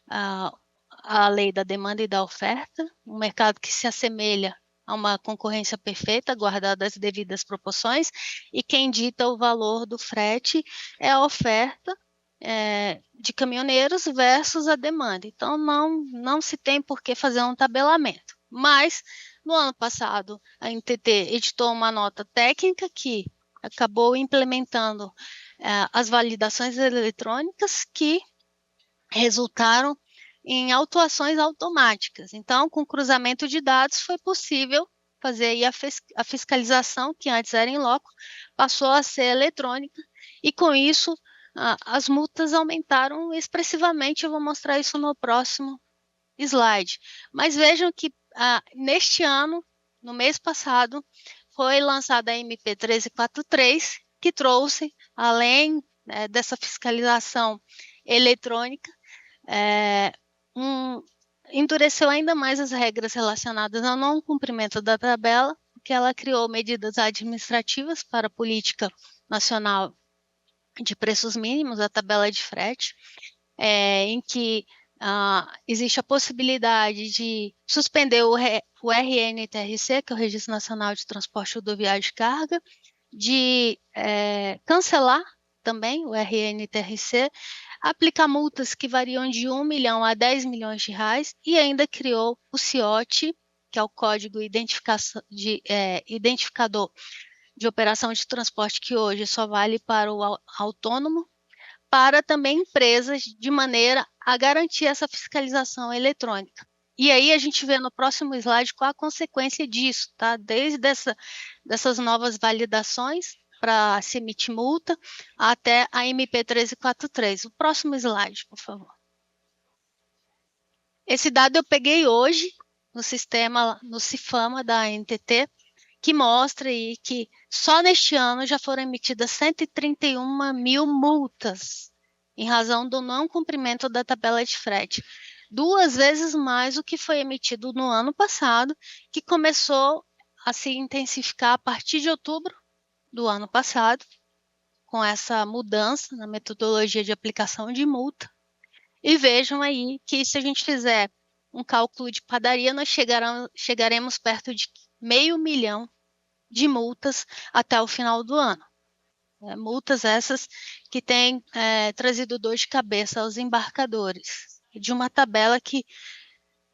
a lei da demanda e da oferta, um mercado que se assemelha a uma concorrência perfeita, guardadas as devidas proporções, e quem dita o valor do frete é a oferta de caminhoneiros versus a demanda. Então, não se tem por que fazer um tabelamento. Mas, no ano passado, a NTT editou uma nota técnica que acabou implementando as validações eletrônicas que resultaram em autuações automáticas. Então, com cruzamento de dados, foi possível fazer aí a fiscalização, que antes era em loco, passou a ser eletrônica, e com isso as multas aumentaram expressivamente. Eu vou mostrar isso no próximo slide. Mas vejam que neste ano, no mês passado, foi lançada a MP 1343, que trouxe, além dessa fiscalização eletrônica, endureceu ainda mais as regras relacionadas ao não cumprimento da tabela, porque ela criou medidas administrativas para a Política Nacional de Preços Mínimos, a tabela de frete, em que existe a possibilidade de suspender o RNTRC, que é o Registro Nacional de Transporte Rodoviário de Carga, de cancelar também o RNTRC, aplicar multas que variam de 1 milhão a 10 milhões de reais, e ainda criou o CIOT, que é o Código Identificador de Operação de Transporte, que hoje só vale para o autônomo, para também empresas, de maneira a garantir essa fiscalização eletrônica. E aí a gente vê no próximo slide qual a consequência disso, tá? Desde dessas novas validações para se emitir multa até a MP 1343. O próximo slide, por favor. Esse dado eu peguei hoje no sistema, no Cifama da NTT, que mostra aí que só neste ano já foram emitidas 131 mil multas em razão do não cumprimento da tabela de frete. 2 vezes mais o que foi emitido no ano passado, que começou a se intensificar a partir de outubro do ano passado, com essa mudança na metodologia de aplicação de multa. E vejam aí que, se a gente fizer um cálculo de padaria, nós chegaremos perto de 500 mil de multas até o final do ano. Multas essas que têm trazido dor de cabeça aos embarcadores, de uma tabela que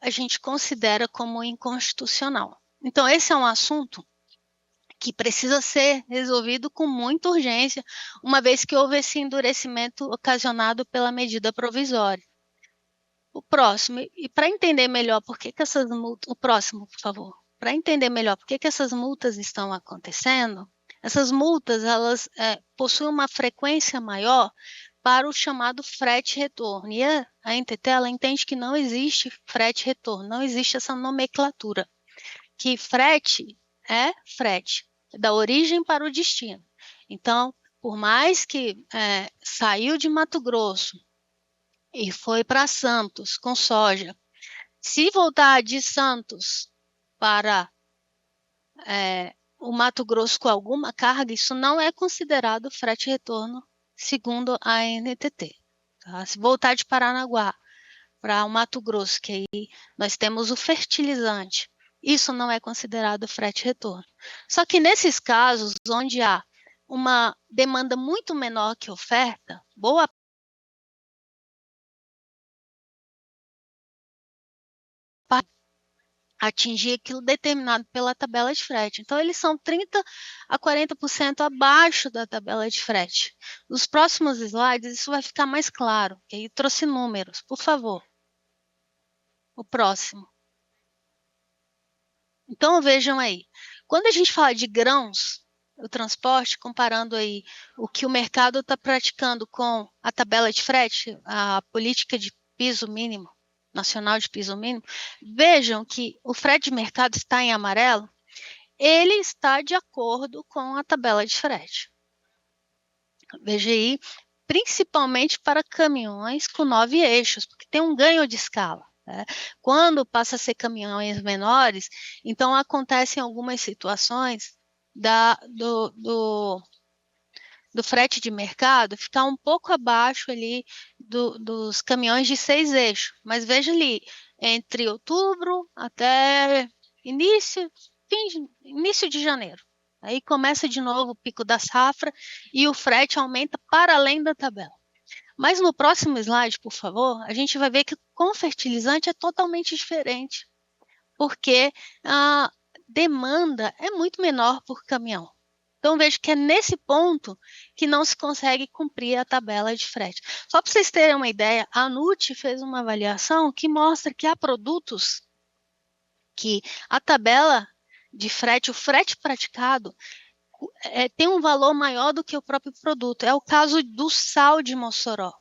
a gente considera como inconstitucional. Então, esse é um assunto que precisa ser resolvido com muita urgência, uma vez que houve esse endurecimento ocasionado pela medida provisória. O próximo, e para entender melhor por que essas multas... O próximo, por favor. Para entender melhor por que essas multas estão acontecendo, essas multas elas possuem uma frequência maior para o chamado frete retorno. E a NTT ela entende que não existe frete retorno, não existe essa nomenclatura, que frete é frete, da origem para o destino. Então, por mais que saiu de Mato Grosso e foi para Santos com soja, se voltar de Santos para o Mato Grosso com alguma carga, isso não é considerado frete retorno, segundo a NTT. Tá? Se voltar de Paranaguá para o Mato Grosso, que aí nós temos o fertilizante, isso não é considerado frete retorno. Só que nesses casos, onde há uma demanda muito menor que oferta, boa parte atingir aquilo determinado pela tabela de frete. Então, eles são 30% a 40% abaixo da tabela de frete. Nos próximos slides, isso vai ficar mais claro, que aí trouxe números, por favor. O próximo. Então, vejam aí, quando a gente fala de grãos, o transporte, comparando aí o que o mercado está praticando com a tabela de frete, a política de piso mínimo, nacional de piso mínimo, vejam que o frete de mercado está em amarelo, ele está de acordo com a tabela de frete. Veja aí, principalmente para caminhões com 9 eixos, porque tem um ganho de escala. Quando passa a ser caminhões menores, então acontecem algumas situações do frete de mercado ficar um pouco abaixo ali dos caminhões de 6 eixos. Mas veja ali, entre outubro até início de janeiro. Aí começa de novo o pico da safra e o frete aumenta para além da tabela. Mas no próximo slide, por favor, a gente vai ver que com fertilizante é totalmente diferente, porque a demanda é muito menor por caminhão. Então, vejo que é nesse ponto que não se consegue cumprir a tabela de frete. Só para vocês terem uma ideia, a ANUT fez uma avaliação que mostra que há produtos que a tabela de frete, o frete praticado, tem um valor maior do que o próprio produto. É o caso do sal de Mossoró,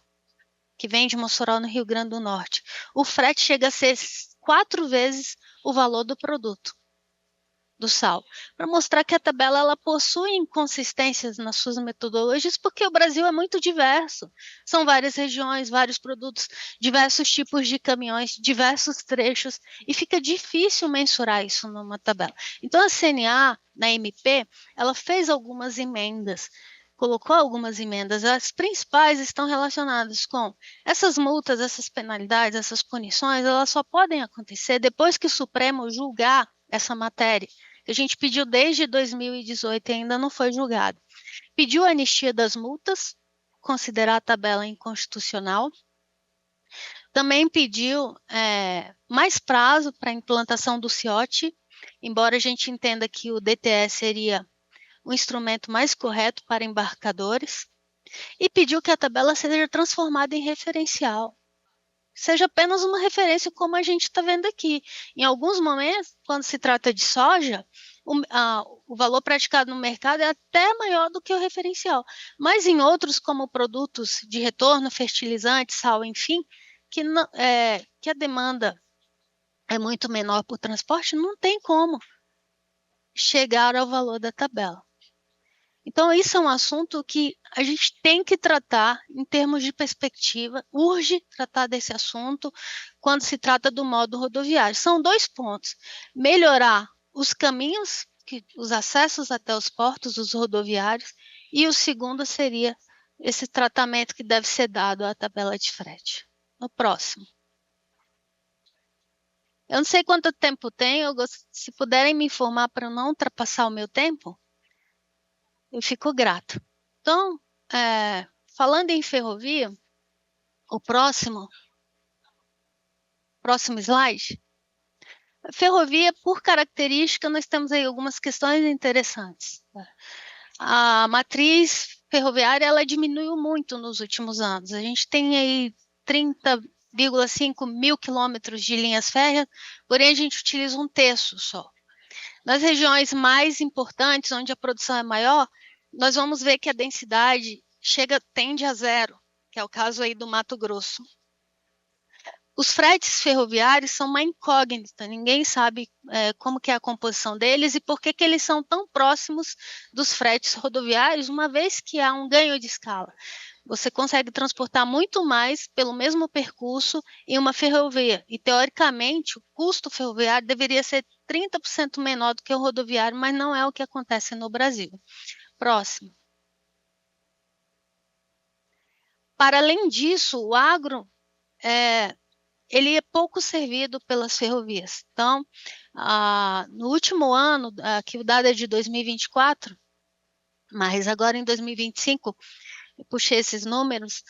que vem de Mossoró, no Rio Grande do Norte. O frete chega a ser 4 vezes o valor do produto, do sal, para mostrar que a tabela ela possui inconsistências nas suas metodologias, porque o Brasil é muito diverso. São várias regiões, vários produtos, diversos tipos de caminhões, diversos trechos, e fica difícil mensurar isso numa tabela. Então, a CNA, na MP, ela fez algumas emendas, colocou algumas emendas. As principais estão relacionadas com essas multas, essas penalidades, essas punições, elas só podem acontecer depois que o Supremo julgar essa matéria, que a gente pediu desde 2018 e ainda não foi julgado. Pediu a anistia das multas, considerar a tabela inconstitucional. Também pediu mais prazo para a implantação do CIOT, embora a gente entenda que o DTS seria o instrumento mais correto para embarcadores, e pediu que a tabela seja transformada em referencial. Seja apenas uma referência, como a gente está vendo aqui. Em alguns momentos, quando se trata de soja, o valor praticado no mercado é até maior do que o referencial. Mas em outros, como produtos de retorno, fertilizantes, sal, enfim, que a demanda é muito menor por transporte, não tem como chegar ao valor da tabela. Então, isso é um assunto que a gente tem que tratar em termos de perspectiva, urge tratar desse assunto quando se trata do modo rodoviário. São 2 pontos: melhorar os caminhos, os acessos até os portos, os rodoviários, e o segundo seria esse tratamento que deve ser dado à tabela de frete. No próximo. Eu não sei quanto tempo tem, se puderem me informar para eu não ultrapassar o meu tempo, eu fico grato. Então, falando em ferrovia, o próximo slide. Ferrovia, por característica, nós temos aí algumas questões interessantes. A matriz ferroviária ela diminuiu muito nos últimos anos. A gente tem aí 30,5 mil quilômetros de linhas férreas, porém a gente utiliza 1/3 só. Nas regiões mais importantes, onde a produção é maior, nós vamos ver que a densidade tende a 0, que é o caso aí do Mato Grosso. Os fretes ferroviários são uma incógnita, ninguém sabe como que é a composição deles e por que eles são tão próximos dos fretes rodoviários, uma vez que há um ganho de escala. Você consegue transportar muito mais pelo mesmo percurso em uma ferrovia, e teoricamente o custo ferroviário deveria ser 30% menor do que o rodoviário, mas não é o que acontece no Brasil. Próximo. Para além disso, o agro ele é pouco servido pelas ferrovias. Então, no último ano, aqui o dado é de 2024, mas agora em 2025, eu puxei esses números,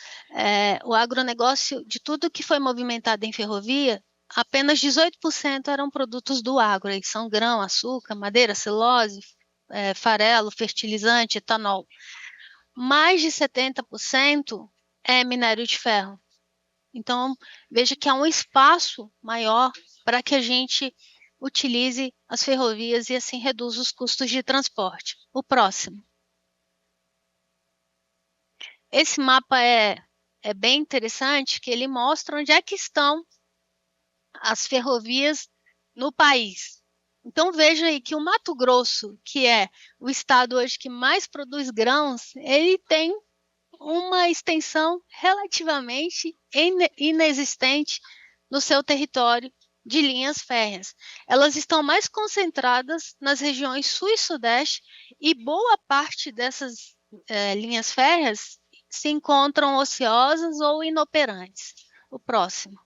o agronegócio, de tudo que foi movimentado em ferrovia, apenas 18% eram produtos do agro, aí são grão, açúcar, madeira, celulose, farelo, fertilizante, etanol. Mais de 70% é minério de ferro. Então, veja que há um espaço maior para que a gente utilize as ferrovias e assim reduz os custos de transporte. O próximo. Esse mapa é bem interessante, que ele mostra onde é que estão as ferrovias no país. Então, veja aí que o Mato Grosso, que é o estado hoje que mais produz grãos, ele tem uma extensão relativamente inexistente no seu território de linhas férreas. Elas estão mais concentradas nas regiões sul e sudeste, e boa parte dessas linhas férreas se encontram ociosas ou inoperantes. O próximo.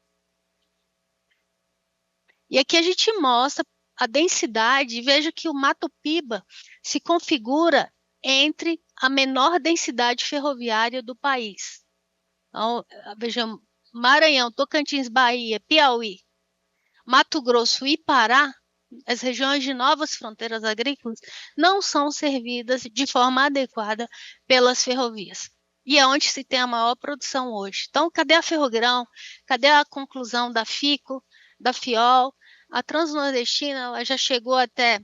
E aqui a gente mostra a densidade, e veja que o Mato Piba se configura entre a menor densidade ferroviária do país. Então, vejamos, Maranhão, Tocantins, Bahia, Piauí, Mato Grosso e Pará, as regiões de novas fronteiras agrícolas, não são servidas de forma adequada pelas ferrovias. E é onde se tem a maior produção hoje. Então, cadê a Ferrogrão? Cadê a conclusão da FICO, da FIOL? A Transnordestina ela já chegou até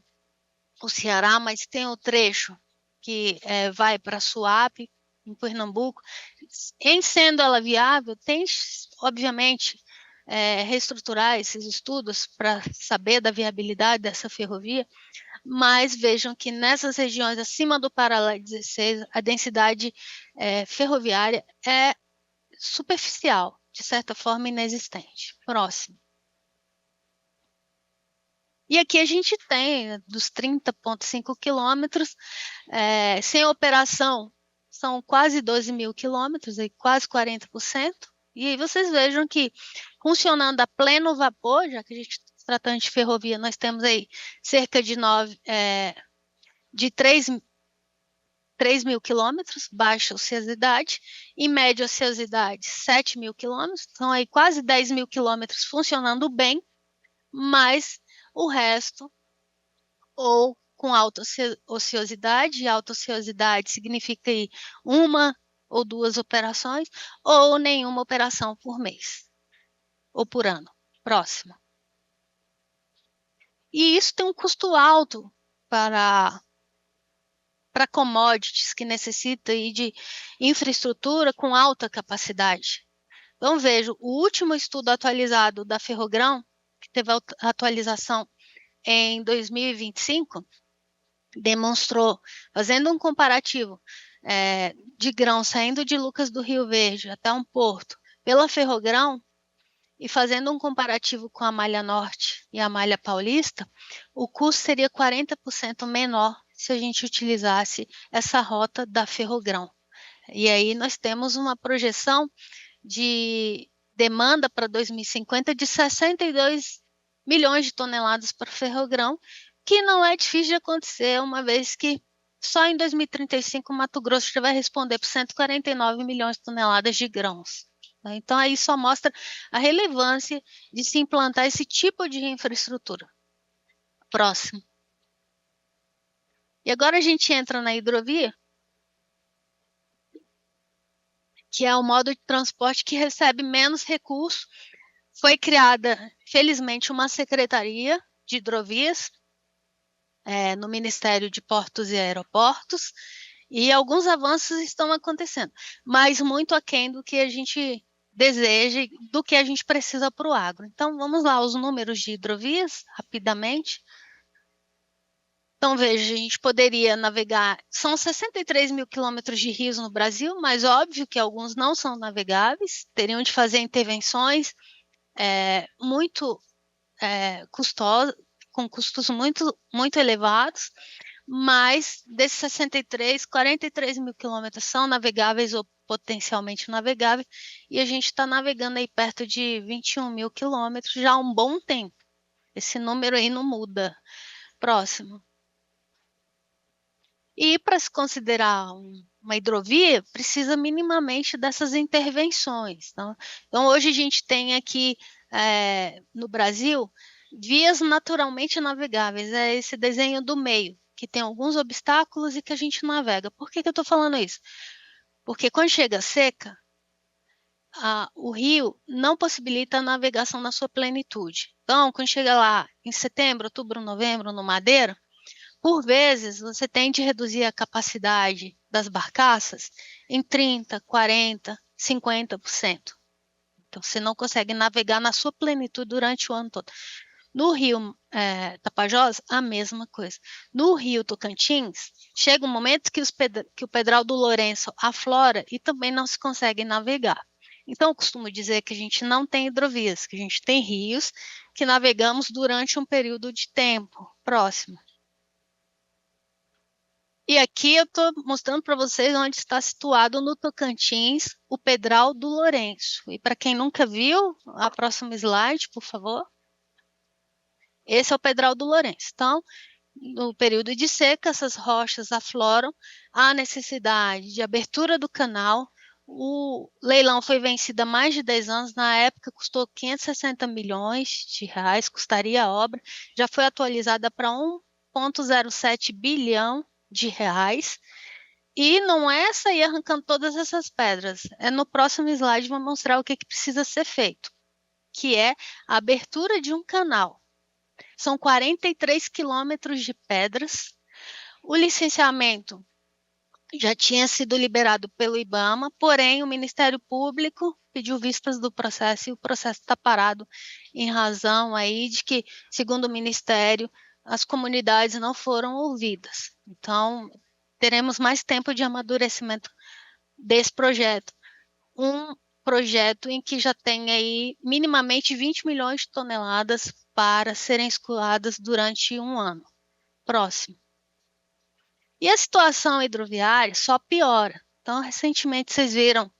o Ceará, mas tem o trecho que vai para Suape, em Pernambuco. Em sendo ela viável, tem, obviamente, reestruturar esses estudos para saber da viabilidade dessa ferrovia, mas vejam que nessas regiões acima do paralelo 16, a densidade ferroviária é superficial, de certa forma inexistente. Próximo. E aqui a gente tem dos 30,5 quilômetros, sem operação, são quase 12 mil quilômetros, quase 40%. E aí vocês vejam que, funcionando a pleno vapor, já que a gente está tratando de ferrovia, nós temos aí cerca de 3 mil quilômetros, baixa ociosidade, e média ociosidade 7 mil quilômetros, então aí quase 10 mil quilômetros funcionando bem, mas o resto, ou com alta ociosidade, alta ociosidade significa aí uma ou duas operações, ou nenhuma operação por mês, ou por ano. Próximo. E isso tem um custo alto para commodities que necessitam aí de infraestrutura com alta capacidade. Então, vejo, o último estudo atualizado da Ferrogrão, que teve atualização em 2025, demonstrou, fazendo um comparativo de grão saindo de Lucas do Rio Verde até um porto pela Ferrogrão, e fazendo um comparativo com a Malha Norte e a Malha Paulista, o custo seria 40% menor se a gente utilizasse essa rota da Ferrogrão. E aí nós temos uma projeção de demanda para 2050 de 62 milhões de toneladas para Ferrogrão, que não é difícil de acontecer, uma vez que só em 2035 o Mato Grosso já vai responder por 149 milhões de toneladas de grãos. Então, aí só mostra a relevância de se implantar esse tipo de infraestrutura. Próximo. E agora a gente entra na hidrovia, que é o modo de transporte que recebe menos recursos. Foi criada, felizmente, uma secretaria de hidrovias no Ministério de Portos e Aeroportos, e alguns avanços estão acontecendo, mas muito aquém do que a gente deseja e do que a gente precisa para o agro. Então, vamos lá, os números de hidrovias, rapidamente. Então, veja, a gente poderia navegar, são 63 mil quilômetros de rios no Brasil, mas óbvio que alguns não são navegáveis, teriam de fazer intervenções muito custosas, com custos muito, muito elevados, mas desses 63, 43 mil quilômetros são navegáveis ou potencialmente navegáveis, e a gente está navegando aí perto de 21 mil quilômetros já há um bom tempo. Esse número aí não muda. Próximo. E para se considerar uma hidrovia, precisa minimamente dessas intervenções. Então hoje a gente tem aqui no Brasil vias naturalmente navegáveis, é esse desenho do meio, que tem alguns obstáculos e que a gente navega. Por que eu estou falando isso? Porque quando chega a seca, o rio não possibilita a navegação na sua plenitude. Então, quando chega lá em setembro, outubro, novembro, no Madeira, por vezes você tem de reduzir a capacidade das barcaças em 30%, 40%, 50%. Então, você não consegue navegar na sua plenitude durante o ano todo. No rio Tapajós, a mesma coisa. No rio Tocantins, chega um momento que o Pedral do Lourenço aflora e também não se consegue navegar. Então, eu costumo dizer que a gente não tem hidrovias, que a gente tem rios que navegamos durante um período de tempo próximo. E aqui eu estou mostrando para vocês onde está situado no Tocantins o Pedral do Lourenço. E para quem nunca viu, a próxima slide, por favor. Esse é o Pedral do Lourenço. Então, no período de seca, essas rochas afloram, há necessidade de abertura do canal. O leilão foi vencido há mais de 10 anos, na época custou 560 milhões de reais, custaria a obra, já foi atualizada para 1,07 bilhão de reais, e não é sair arrancando todas essas pedras, é no próximo slide vou mostrar o que precisa ser feito, que é a abertura de um canal. São 43 quilômetros de pedras. O licenciamento já tinha sido liberado pelo IBAMA, porém o Ministério Público pediu vistas do processo e o processo está parado em razão aí de que, segundo o Ministério, as comunidades não foram ouvidas. Então, teremos mais tempo de amadurecimento desse projeto. Um projeto em que já tem aí minimamente 20 milhões de toneladas para serem escoadas durante um ano próximo. E a situação hidroviária só piora. Então, recentemente vocês viram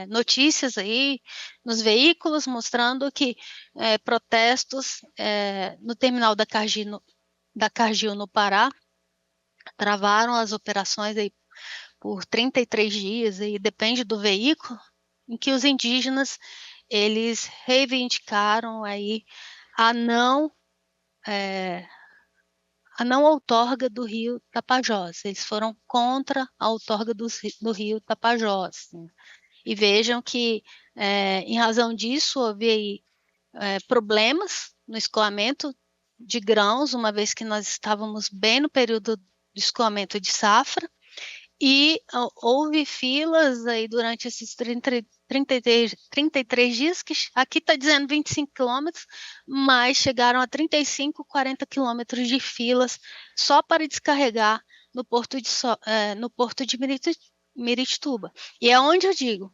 notícias aí nos veículos mostrando que protestos no terminal da Cargill no Pará travaram as operações aí por 33 dias, e depende do veículo, em que os indígenas eles reivindicaram aí a não outorga do rio Tapajós. Eles foram contra a outorga do rio Tapajós. E vejam que, em razão disso, houve aí, problemas no escoamento de grãos, uma vez que nós estávamos bem no período de escoamento de safra, e houve filas aí durante esses 33 dias, que aqui está dizendo 25 quilômetros, mas chegaram a 35, 40 quilômetros de filas só para descarregar no porto de Miritituba. E é onde eu digo,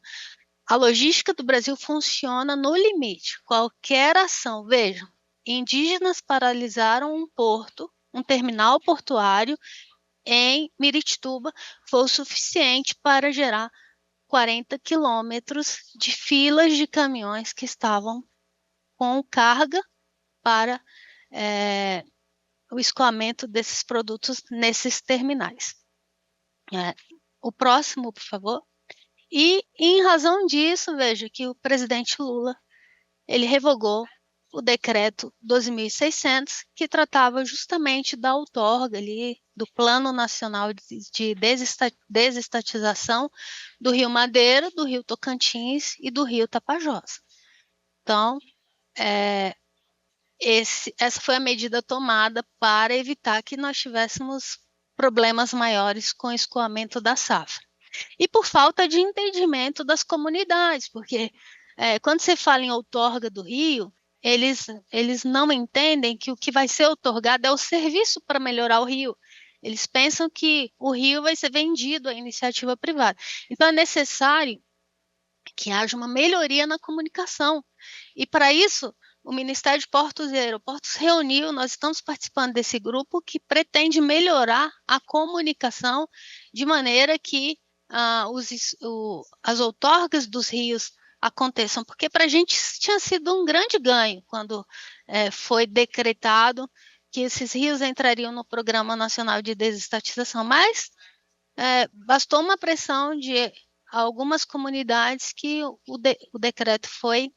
a logística do Brasil funciona no limite. Qualquer ação, vejam, indígenas paralisaram um terminal portuário em Miritituba, foi o suficiente para gerar 40 quilômetros de filas de caminhões que estavam com carga para o escoamento desses produtos nesses terminais. O próximo, por favor. E, em razão disso, veja que o presidente Lula ele revogou o decreto 12.600, que tratava justamente da outorga ali, do Plano Nacional de Desestatização do Rio Madeira, do Rio Tocantins e do Rio Tapajós. Então, essa foi a medida tomada para evitar que nós tivéssemos problemas maiores com o escoamento da safra. E por falta de entendimento das comunidades, porque quando você fala em outorga do rio, eles não entendem que o que vai ser outorgado é o serviço para melhorar o rio. Eles pensam que o rio vai ser vendido à iniciativa privada. Então, é necessário que haja uma melhoria na comunicação. E, para isso, o Ministério de Portos e Aeroportos reuniu, nós estamos participando desse grupo que pretende melhorar a comunicação de maneira que as outorgas dos rios aconteçam, porque para a gente tinha sido um grande ganho quando foi decretado que esses rios entrariam no Programa Nacional de Desestatização, mas bastou uma pressão de algumas comunidades que o decreto foi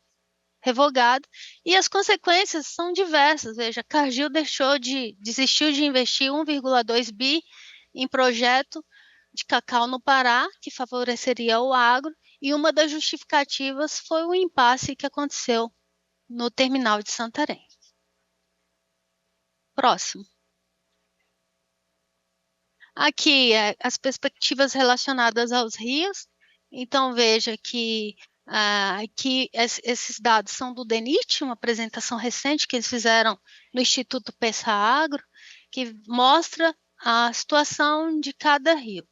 revogado, e as consequências são diversas. Veja, Cargill desistiu de investir 1,2 bi em projeto de cacau no Pará, que favoreceria o agro, e uma das justificativas foi o impasse que aconteceu no terminal de Santarém. Próximo. Aqui, as perspectivas relacionadas aos rios. Então, veja que aqui esses dados são do DENIT, uma apresentação recente que eles fizeram no Instituto Pesca Agro, que mostra a situação de cada rio.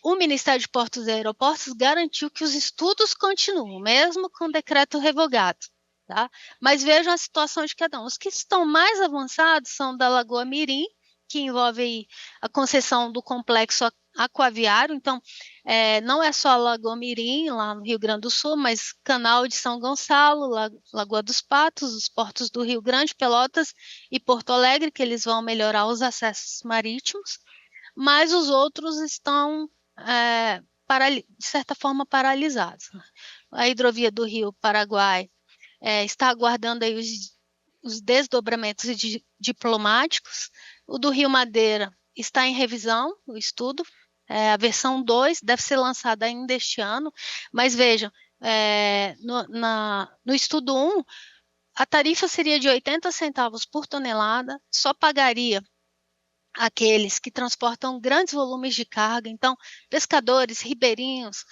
O Ministério de Portos e Aeroportos garantiu que os estudos continuam, mesmo com o decreto revogado. Tá? Mas vejam a situação de cada um. Os que estão mais avançados são da Lagoa Mirim, que envolve aí a concessão do complexo aquaviário. Então, não é só Lagoa Mirim, lá no Rio Grande do Sul, mas Canal de São Gonçalo, Lagoa dos Patos, os portos do Rio Grande, Pelotas e Porto Alegre, que eles vão melhorar os acessos marítimos, mas os outros estão, de certa forma, paralisados. A hidrovia do Rio Paraguai está aguardando aí os desdobramentos diplomáticos. O do Rio Madeira está em revisão, o estudo. A versão 2 deve ser lançada ainda este ano, mas vejam, no estudo 1, a tarifa seria de 80 centavos por tonelada, só pagaria aqueles que transportam grandes volumes de carga, então pescadores, ribeirinhos,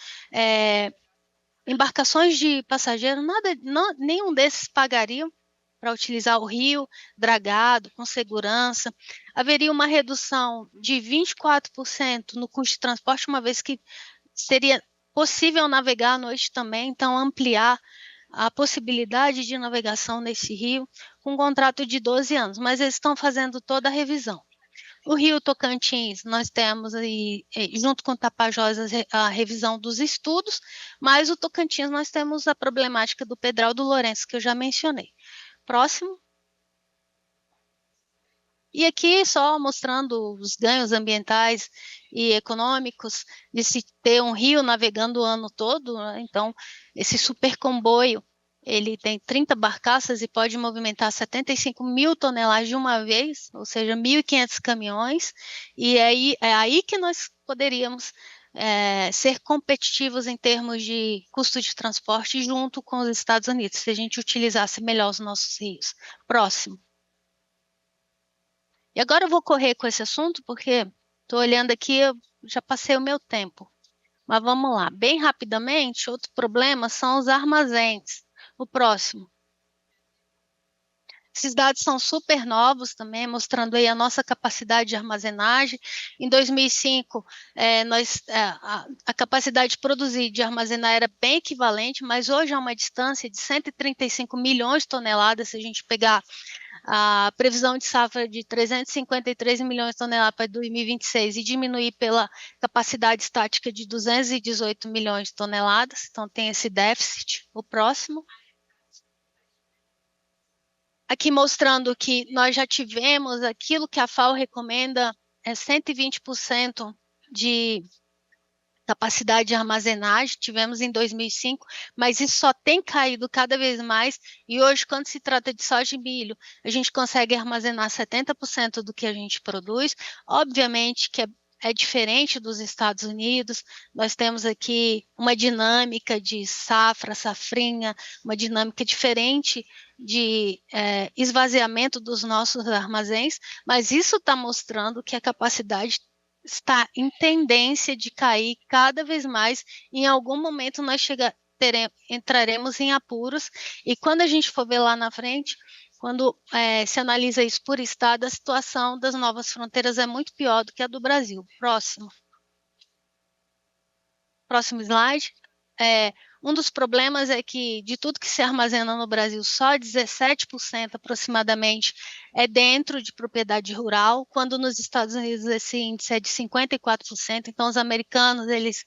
embarcações de passageiro, nenhum desses pagariam para utilizar o rio dragado, com segurança. Haveria uma redução de 24% no custo de transporte, uma vez que seria possível navegar à noite também, então ampliar a possibilidade de navegação nesse rio com um contrato de 12 anos, mas eles estão fazendo toda a revisão. O Rio Tocantins, nós temos aí, junto com o Tapajós, a revisão dos estudos, mas o Tocantins nós temos a problemática do Pedral do Lourenço, que eu já mencionei. Próximo. E aqui só mostrando os ganhos ambientais e econômicos de se ter um rio navegando o ano todo, né? Então, esse super comboio, ele tem 30 barcaças e pode movimentar 75 mil toneladas de uma vez, ou seja, 1.500 caminhões, e é aí que nós poderíamos ser competitivos em termos de custo de transporte junto com os Estados Unidos, se a gente utilizasse melhor os nossos rios. Próximo. E agora eu vou correr com esse assunto, porque estou olhando aqui, eu já passei o meu tempo. Mas vamos lá, bem rapidamente, outro problema são os armazéns. O próximo. Esses dados são super novos também, mostrando aí a nossa capacidade de armazenagem. Em 2005, a capacidade de produzir e de armazenar era bem equivalente, mas hoje é uma distância de 135 milhões de toneladas, se a gente pegar a previsão de safra de 353 milhões de toneladas para 2026 e diminuir pela capacidade estática de 218 milhões de toneladas, então tem esse déficit. O próximo. Aqui mostrando que nós já tivemos aquilo que a FAO recomenda, 120% de capacidade de armazenagem, tivemos em 2005, mas isso só tem caído cada vez mais, e hoje, quando se trata de soja e milho, a gente consegue armazenar 70% do que a gente produz. Obviamente que é diferente dos Estados Unidos, nós temos aqui uma dinâmica de safra, safrinha, uma dinâmica diferente de esvaziamento dos nossos armazéns, mas isso está mostrando que a capacidade está em tendência de cair cada vez mais. Em algum momento nós entraremos em apuros, e quando a gente for ver lá na frente, quando se analisa isso por estado, a situação das novas fronteiras é muito pior do que a do Brasil. Próximo. Próximo slide. Um dos problemas é que, de tudo que se armazena no Brasil, só 17% aproximadamente é dentro de propriedade rural, quando nos Estados Unidos esse índice é de 54%. Então, os americanos, eles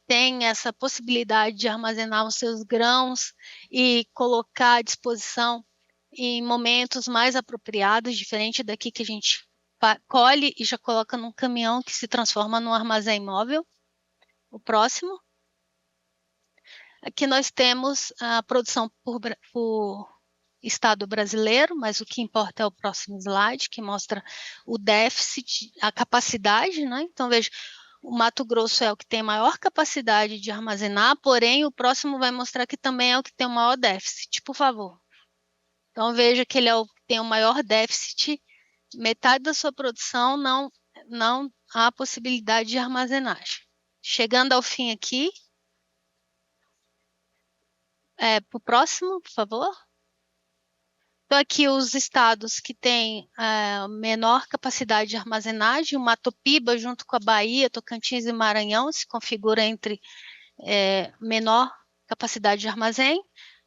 têm essa possibilidade de armazenar os seus grãos e colocar à disposição em momentos mais apropriados, diferente daqui que a gente colhe e já coloca num caminhão que se transforma num armazém móvel. O próximo. Aqui nós temos a produção por estado brasileiro, mas o que importa é o próximo slide, que mostra o déficit, a capacidade, né? Então, veja, o Mato Grosso é o que tem maior capacidade de armazenar, porém, o próximo vai mostrar que também é o que tem o maior déficit, por favor. Então, veja que ele é o que tem o maior déficit, metade da sua produção não há possibilidade de armazenagem. Chegando ao fim aqui, para o próximo, por favor. Então, aqui os estados que têm menor capacidade de armazenagem, o Mato Piba, junto com a Bahia, Tocantins e Maranhão, se configura entre menor capacidade de armazém.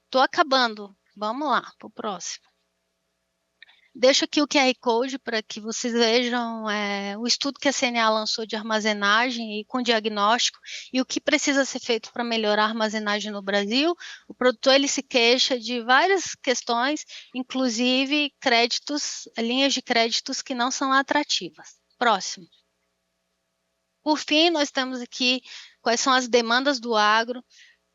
Estou acabando. Vamos lá, para o próximo. Deixo aqui o QR Code para que vocês vejam o estudo que a CNA lançou de armazenagem e com diagnóstico e o que precisa ser feito para melhorar a armazenagem no Brasil. O produtor ele se queixa de várias questões, inclusive créditos, linhas de créditos que não são atrativas. Próximo. Por fim, nós temos aqui quais são as demandas do agro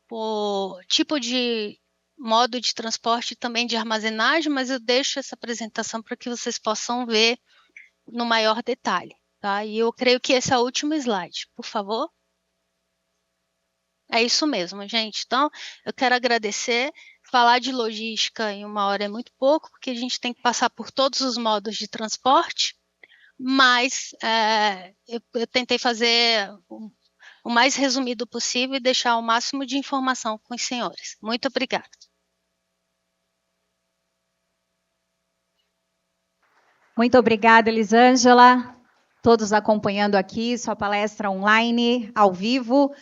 por tipo de modo de transporte e também de armazenagem, mas eu deixo essa apresentação para que vocês possam ver no maior detalhe, tá? E eu creio que esse é o último slide, por favor. É isso mesmo, gente. Então, eu quero agradecer. Falar de logística em 1 hora é muito pouco, porque a gente tem que passar por todos os modos de transporte, mas eu tentei fazer o mais resumido possível e deixar o máximo de informação com os senhores. Muito obrigada. Muito obrigada, Elisângela. Todos acompanhando aqui sua palestra online, ao vivo.